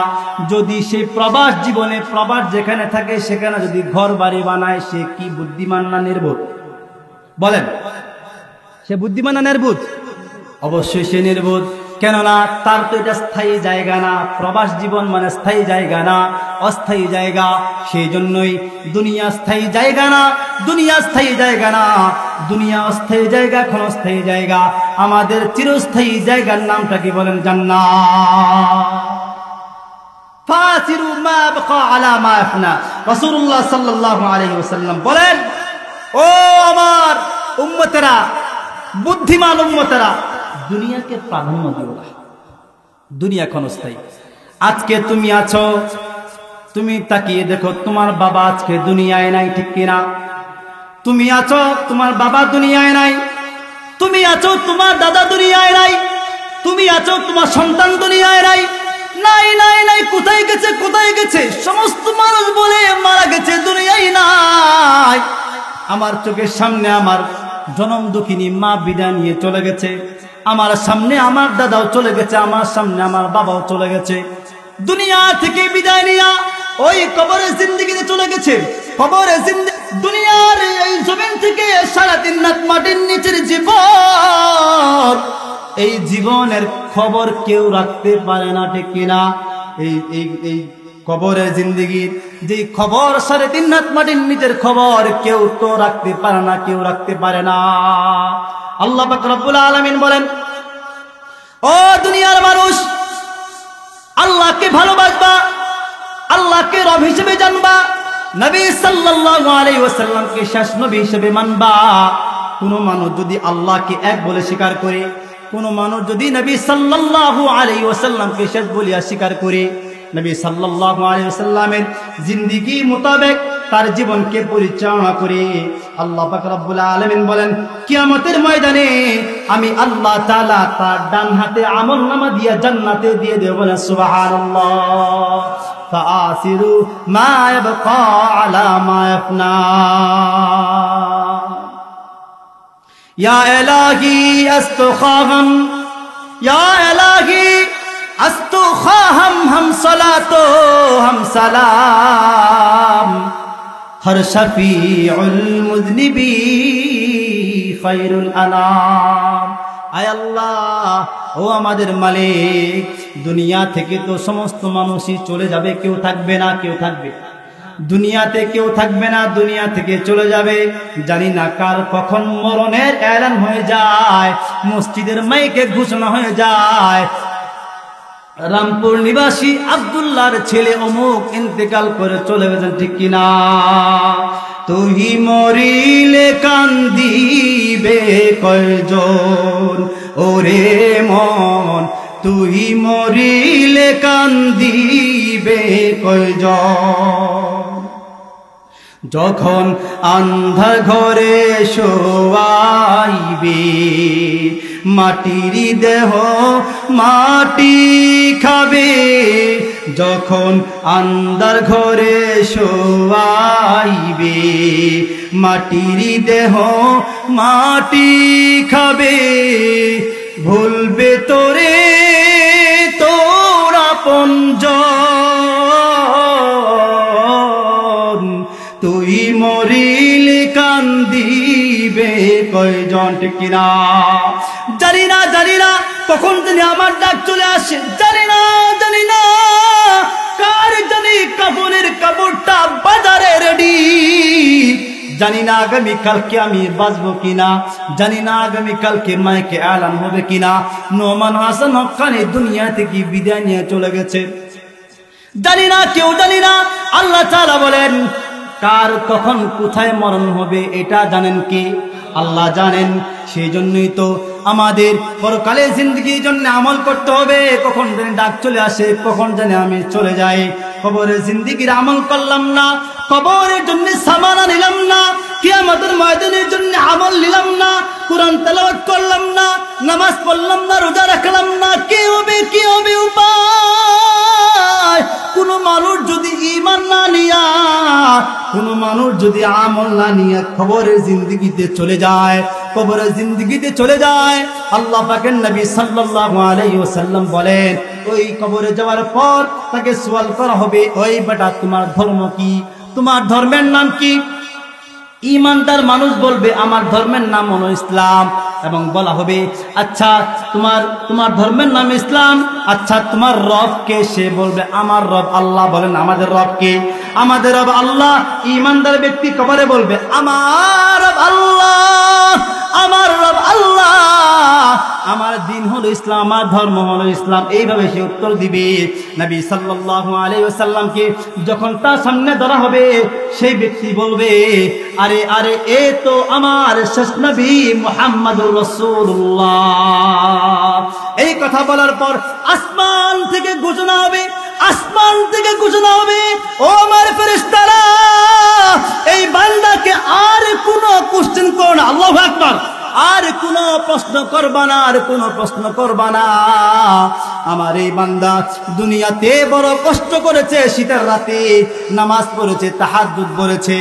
Speaker 1: যদি সেই প্রবাস জীবনে, প্রবাস যেখানে থাকে সেখানে যদি ঘর বাড়ি বানায়, সে কি বুদ্ধিমান না নির্বোধ? বলেন, সে বুদ্ধিমান না নির্বোধ? অবশ্যই সে নির্বোধ। কেননা তার তো এটা স্থায়ী জায়গা না। প্রবাস জীবন মানে স্থায়ী জায়গা না, অস্থায়ী জায়গা। সেই জন্যই দুনিয়া স্থায়ী জায়গা না, দুনিয়া স্থায়ী জায়গা না, দুনিয়া অস্থায়ী জায়গা, ক্ষণস্থায়ী জায়গা। আমাদের চিরস্থায়ী জায়গার নামটা কি বলেন? জান্নাত। ফাসিরু মা বাকা আলা মা আফনা। রাসূলুল্লাহ সাল্লাল্লাহু আলাইহি ওয়াসাল্লাম বলেন, ও আমার উম্মতেরা, বুদ্ধিমান উম্মতেরা, দুনিয়াকে প্রাধান্য দিও না। দুনিয়া ক্ষণস্থায়ী। আজকে তুমি আছো, তুমি তাকিয়ে দেখো তোমার বাবা আজকে দুনিয়ায় নাই, ঠিক কিনা? তুমি আছো, তোমার বাবা দুনিয়ায় নাই। তুমি আছো, তোমার দাদা দুনিয়ায় নাই। তুমি আছো, তোমার সন্তান দুনিয়ায় নাই। নাই নাই নাই, কোথায় গেছে, কোথায় গেছে? সমস্ত মানুষ বলে মারা গেছে, দুনিয়ায় নাই। আমার চোখের সামনে আমার জনম দুঃখিনী মা বিদায় নিয়ে চলে গেছে। আমার সামনে আমার দাদাও চলে গেছে, আমার সামনে আমার বাবাও চলে গেছে। দুনিয়া থেকে বিদায় নিয়া ওই কবরের জিন্দেগিতে চলে গেছে। কবরের জিন্দেগি, দুনিয়ার এই জমিন থেকে 3.5 লাখ মাটির নিচের জীবন, এই জীবনের খবর কেউ রাখতে পারে না, ঠিক কিনা? এই কবরের জিন্দেগির যে খবর, 3.5 লাখ মাটির নিচের খবর কেউ তো রাখতে পারে না, কেউ রাখতে পারে না। আল্লাহ পাক রব্বুল আলামিন বলেন, ও দুনিয়ার মানুষ, আল্লাহকে ভালোবাসবা, আল্লাহকে রব হিসেবে জানবা, নবী সাল্লাল্লাহু আলাইহি ওয়াসাল্লামকে শেষ নবী হিসেবে মানবা। কোন মানুষ যদি আল্লাহকে এক বলে স্বীকার করে, কোন মানুষ যদি নবী সাল্লাল্লাহু আলাইহি ওয়াসাল্লামকে শেষ বলিয়া স্বীকার করে, নবী সাল্লাল্লাহু আলাইহি ওয়াসাল্লামের জিন্দেগি মোতাবেক তার জীবনকে পরিচালনা করে, আল্লাহ পাক রব্বুল আলামিন বলেন, কিয়ামতের ময়দানে আমি আল্লাহ তাআলা তার ডান হাতে আমলনামা দিয়া জান্নাতে দিয়ে দেব। বলেন সুবহানাল্লাহ। ফাআসিরু মা ইয়াবকা আলা মা ইয়াফনা। ইয়া ইলাহি আস্তাখাহাম, ইয়া ইলাহি আস্তাখাহাম, হাম সালাতো হাম সালাম, হর শফিউল মুযনিবি খায়রুল আনাম। আয় আল্লাহ, ও আমাদের মালিক, দুনিয়া থেকে তো সমস্ত মানুষই চলে যাবে, কেউ থাকবে না। কেউ থাকবে দুনিয়াতে, কেউ থাকবে না, দুনিয়া থেকে চলে যাবে। জানি না কার কখন মরণের এলান হয়ে যায়, মসজিদের মাইকে ঘোষণা হয়ে যায়, রামপুর নিবাসী আব্দুল্লাহর ছেলে অমুক ইন্তেকাল করে চলে গেছেন, ঠিক কিনা? তুই মরিলে কান্দিবে কয়জন, ওরে মন, তুই মরিলে কান্দিবে কয়জন। যখন আন্ধার ঘরে শোয়াইবে, মাটির দেহ মাটি খাবে। যখন আন্ধার ঘরে শোয়াইবে, মাটির দেহ মাটি খাবে। ভুলবে তোরে তোর আপনজন, তুই মরিলে কান্দিবে কয়জন, ঠিক কিনা? জানি না, জানি না কখন জানি আমার ডাক চলে আসে, জানি না, জানি না কার জানি কাপড়ের কাপড়টা বাজারে রেডি। জানি না আগামীকালকে আমি বাঁচবো কিনা, জানি না আগামীকালকে মাইকে এলান হবে কিনা। নোমান হাসান হক্কানি দুনিয়া থেকে বিদায় নিয়ে চলে গেছে, জানি না, কেউ জানি না। আল্লাহ তাআলা বলেন, কার কখন কোথায় মরণ হবে এটা জানেন কি? আল্লাহ জানেন। সেই জন্যই তো আমাদের পরকালে জিন্দগির জন্য আমল করতে হবে। কখন জানি ডাক চলে আসে, কখন জানি আমি চলে যাই। কবরের জিন্দগির আমল করলাম না, কবরের জন্য সামানা নিলাম না, কিয়ামতের ময়দানের জন্য আমল নিলাম না, কুরআন তেলাওয়াত করলাম না, নামাজ পড়লাম না, রোজা রাখলাম না, কি হবে, কি হবে উপায়? কোন মানুষ যদি ঈমান না নিয়া, কোন মানুষ যদি আমল না নিয়ে কবরের জিন্দগিতে চলে যায়, কবরের জিন্দগিতে চলে যায়, আল্লাহ পাকের নবী সাল্লাল্লাহু আলাইহি ওয়াসাল্লাম বলেন, ওই কবরে যাওয়ার পর তাকে সওয়াল করা হবে, ওই বেটা তোমার ধর্ম কি, তোমার ধর্মের নাম কি? ঈমানদার মানুষ বলবে আমার ধর্মের নাম হলো ইসলাম। এবং বলা হবে, আচ্ছা তোমার ধর্মের নাম ইসলাম, আচ্ছা তোমার রব কে? সে বলবে আমার রব আল্লাহ। বলেন আমাদের রব কে? আমাদের রব আল্লাহ। ঈমানদার ব্যক্তি কবরে বলবে আমার রব আল্লাহ, আমার রব আল্লাহ, আমার দিন হলো ইসলাম, আমার ধর্ম হলো ইসলাম। এইভাবে সে উত্তর দিবে। নবী সাল্লাল্লাহু আলাইহি ওয়াসাল্লামকে যখন তার সামনে ধরা হবে, সেই ব্যক্তি বলবে, আরে আরে এ তো আমার শেষ নবী মুহাম্মদুর রাসূলুল্লাহ। এই কথা বলার পর আসমান থেকে ঘোষণা হবে, আসমান থেকে ঘোষণা হবে, ও আমার ফেরেশতারা, এই বান্দাকে আর কোনো কোশ্চেন করো না। আল্লাহু আকবার। আর কোনো প্রশ্ন করবা না, আর কোনো প্রশ্ন করবা না। আমার এই বান্দা দুনিয়াতে বড় কষ্ট করেছে, শীতের রাতে নামাজ পড়েছে, তাহাজ্জুদ পড়েছে,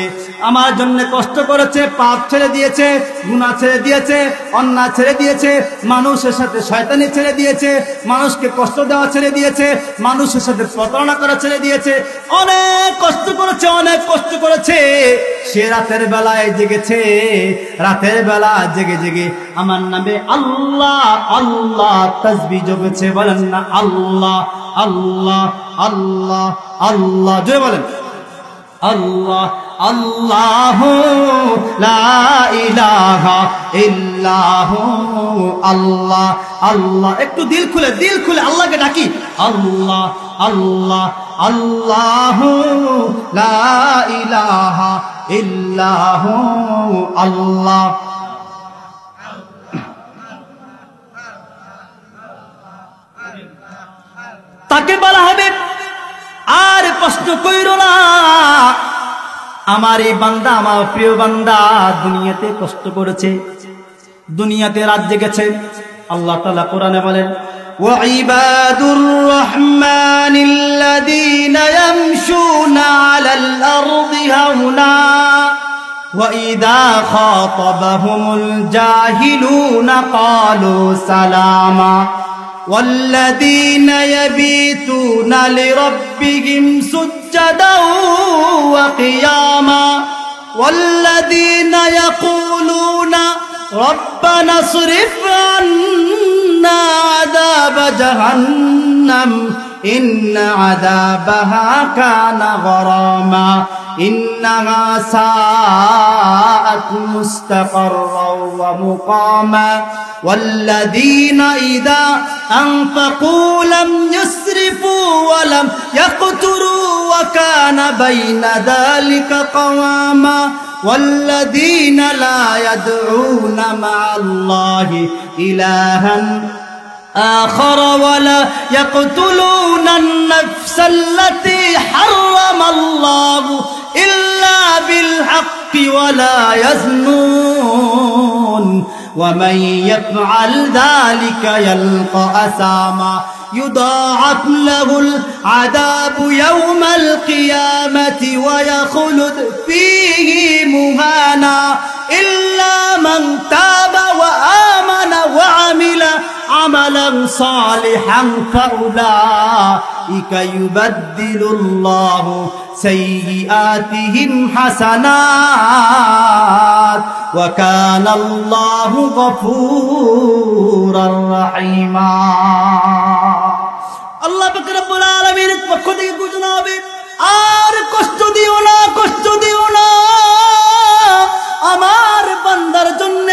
Speaker 1: আমার জন্য কষ্ট করেছে, পাপ ছেড়ে দিয়েছে, গুনাহ ছেড়ে দিয়েছে, অন্যায় ছেড়ে দিয়েছে, মানুষের সাথে শয়তানি ছেড়ে দিয়েছে, মানুষকে কষ্ট দেওয়া ছেড়ে দিয়েছে, মানুষের সাথে প্রতারণা করা ছেড়ে দিয়েছে, অনেক কষ্ট করেছে, অনেক কষ্ট করেছে। সে রাতের বেলায় জেগেছে, রাতের বেলা জেগে জেগে আমার নামে আল্লাহ আল্লাহ তাসবিহ জপেছে। বলেন না আল্লাহ আল্লাহ আল্লাহ আল্লাহ, জোরে বলেন আল্লাহ আল্লাহ লা ইলাহা ইল্লাহু আল্লাহ আল্লাহ। একটু দিল খুলে আল্লাহকে ডাকি, আল্লাহ আল্লাহ আল্লাহ লা ইলাহা ইল্লাহু আল্লাহ। তাকে বলা হবে, আর প্রশ্ন কইরো না, আমার এই বান্দা, আমার প্রিয় বান্দা দুনিয়াতে কষ্ট করেছে, দুনিয়াতে রাত জেগেছে। আল্লাহ তাআলা কোরআনে বলেন, ওয়াইবাদুর রহমানিল্লাযীনা ইয়ামশুনা আলাল আরদি হাওনা ওয়া ইযা খাতাবাহুমুল জাহিলুনা ক্বালু সালামা والذين يبيتون لربهم سجدا وقياما والذين يقولون ربنا اصرف عنا عذاب جهنم إن عذابها كان غراما إنها ساءت مستقرا ومقاما والذين إذا أنفقوا لم يسرفوا ولم يقتروا وكان بين ذلك قواما والذين لا يدعون مع الله إلها آخر ولا يقتلون النفس التي حرم الله إلا بالحق ولا يزنون ومن يفعل ذلك يلقى أثاما يضاعف له العذاب يوم القيامة ويخلد فيه مهانا إلا من تاب وآمن وعمل عملا صالحا فأولئك يبدل الله سيئاتهم حسنات وكان الله غفورا رحيما আল্লাহ পাক রব্বুল আলামিনের পক্ষ থেকে ঘোষণা হবে, আর কষ্ট দিও না, কষ্ট দিও না আমার বান্দার জন্য।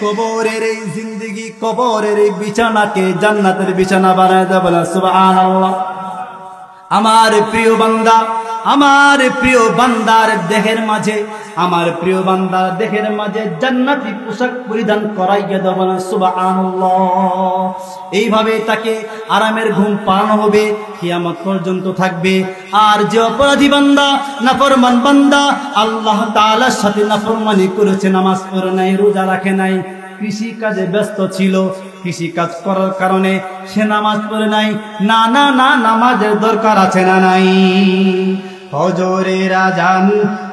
Speaker 1: কবরের এই জিন্দেগি, কবরের এই বিছানাকে জান্নাতের বিছানা বানায় দেব। সুবহানাল্লাহ। আমার প্রিয় বান্দা, আমার প্রিয় বান্দার দেহের মাঝে, আমার প্রিয় বান্দার দেহের মাঝে জান্নাতি পোশাক পরিধান করাইয়া দেব। সুবহানাল্লাহ। এইভাবে তাকে আরামের ঘুম পাড়ানো হবে, কিয়ামত পর্যন্ত থাকবে। আর যে অপরাধী বান্দা, নাফরমান বান্দা, আল্লাহ তাআলার সাথে নাফরমানি করেছে, নামাজ পড়ে নাই, রোজা রাখে নাই, কৃষি কাজে ব্যস্ত ছিল, কৃষি কাজ করার কারণে সে নামাজ পড়ে নাই, না না না, নামাজের দরকার আছে না নাই? ফজরের আযান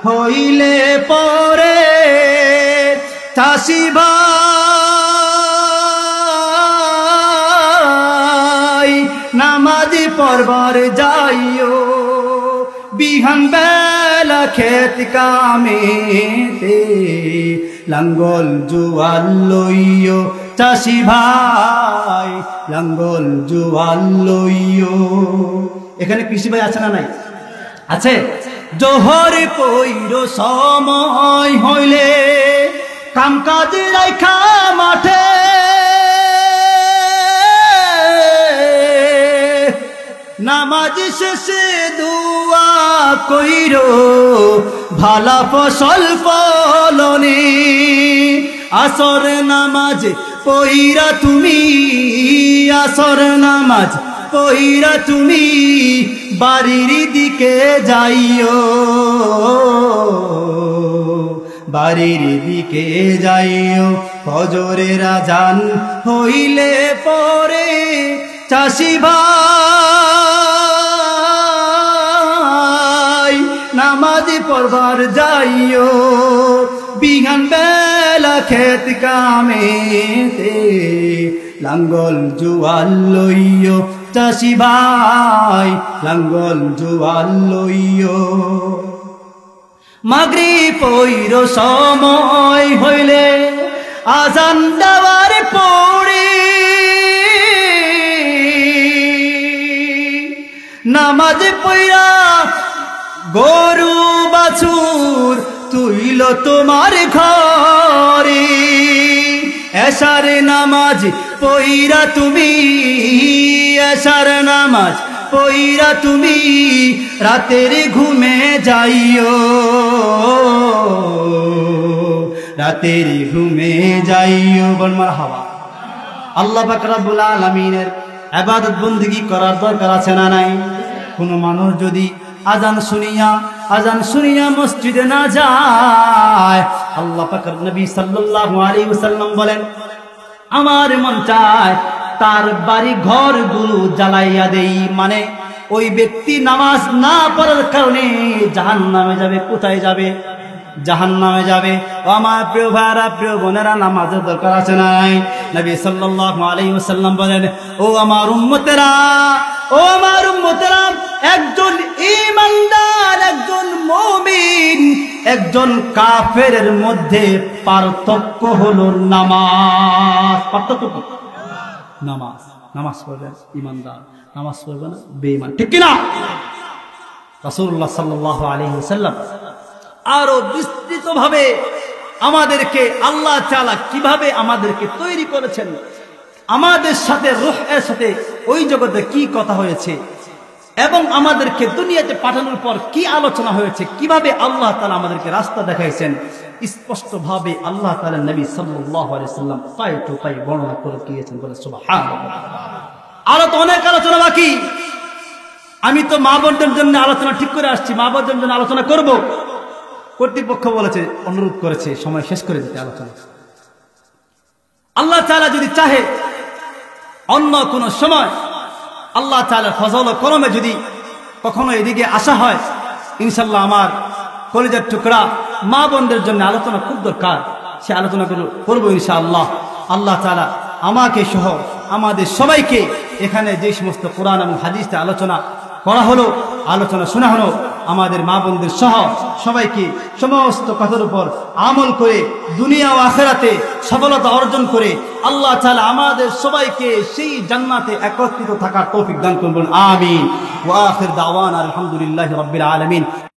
Speaker 1: হইলে পরে চাষি ভাই নামাজি পড়বার যাইও, বিহান বেলা ক্ষেত কামেতে লাঙ্গল জুয়াল লইও, চাষি ভাই লাঙ্গল জুয়াল লইও। এখানে কৃষি ভাই আছে না নাই? আছে। জোহর পইর সময় হইলে কাম কাজ রাইখা মাঠে নামাজ শেষে দোয়া কইরো ভালা ফসল ফলনে। আসর নামাজ পইরা তুমি, আসর নামাজ পইরা তুমি বাড়ির দিকে যাইও, বাড়ির দিকে যাইও। ফজরের আজান হইলে পরে চাষি ভাই নামাজ পড়বার যাইও। বিহান বেলা ক্ষেত কামেতে লাঙ্গল জুয়াল লইও, চাষি ভাই লাঙ্গল জুয়াল লইও। মাগরিব পইর সময় হইলে আজান দেওয়ার পরে নামাজ পইরা গরু বাছুর তুইল তোমার ঘরে। এশার নামাজ পইরা তুমি, এশার নামাজ পইরা তুমি রাতের ঘুমে যাইও, রাতের ঘুমে যাইও। বল মারহাবা। আল্লাহ পাক রব্বুল আলামিনের ইবাদত বندگی করার দরকার আছে না নাই? কোন মানুষ যদি আজান শুনিয়া মসজিদে না যায়, আল্লাহ পাকের নবী সাল্লাল্লাহু আলাইহি ওয়াসাল্লাম বলেন আমার মন চায় তার বাড়ি ঘর গুলো জ্বালাইয়া দেই। মানে ওই ব্যক্তি নামাজ না পড়ার কারণে জাহান্নামে যাবে। কোথায় যাবে? জাহান্নামে যাবে। ও আমার প্রিয় ভাইরা, প্রিয় বোনেরা, নামাজের দরকার আছে নাই? নবী সাল্লাল্লাহু আলাইহি ওয়াসাল্লাম বলেন ও আমার উম্মতেরা, ও আমার উম্মতেরা, একজন ঈমানদার, একজন মুমিন, একজন কাফেরের মধ্যে পার্থক্য হলো নামাজ। পার্থক্য কি? নামাজ। নামাজ পড়বেন ঈমানদার, নামাজ পড়বেন বেঈমান, ঠিক কি না? রাসূলুল্লাহ সাল্লাল্লাহু আলাইহি ওয়াসাল্লাম আরো বিস্তৃতভাবে আমাদেরকে আল্লাহ তাআলা কিভাবে আমাদেরকে তৈরি করেছেন, আমাদের সাথে রূহের সাথে ওই জগতে কি কথা হয়েছে এবং আমাদেরকে দুনিয়াতে পাঠানোর পর কি আলোচনা হয়েছে, কিভাবে আল্লাহ তাআলা আমাদেরকে রাস্তা দেখাইছেন, স্পষ্টভাবে আল্লাহ তাআলা নবী সাল্লাল্লাহু আলাইহি ওয়াসাল্লাম পাই টু পাই বর্ণনা করে দিয়েছেন। বলে সুবহানাল্লাহ। আরো তো অনেক আলোচনা বাকি। আমি তো মা বোনদের জন্য আলোচনা ঠিক করে আসছি, মা বোনদের জন্য আলোচনা করব। কর্তৃপক্ষ বলেছে, অনুরোধ করেছে সময় শেষ করে দিতে আলোচনা। আল্লাহ তাআলা যদি চাহে অন্য কোন সময় আল্লাহ তাআলার ফজল ও করমে যদি কখনো এদিকে আসা হয়, ইনশাআল্লাহ আমার কলিজার টুকরা মা বোনদের জন্য আলোচনা খুব দরকার। সে আলোচনা করবো ইনশাআল্লাহ। আল্লাহ তাআলা আমাকে সহ আমাদের সবাইকে এখানে যে সমস্ত কোরআন এবং হাদিসে আলোচনা করা হলো, আলোচনা শোনা হলো, আমাদের মা বোনদের সহ সবাইকে সমস্ত কথার উপর আমল করে দুনিয়া ও আখিরাতে সফলতা অর্জন করে আল্লাহ তাআলা আমাদের সবাইকে সেই জান্নাতে একত্রিত থাকার তৌফিক দান করুন। আমিন। ওয়া আখির দাওয়ানা আলহামদুলিল্লাহি রাব্বিল আলামিন।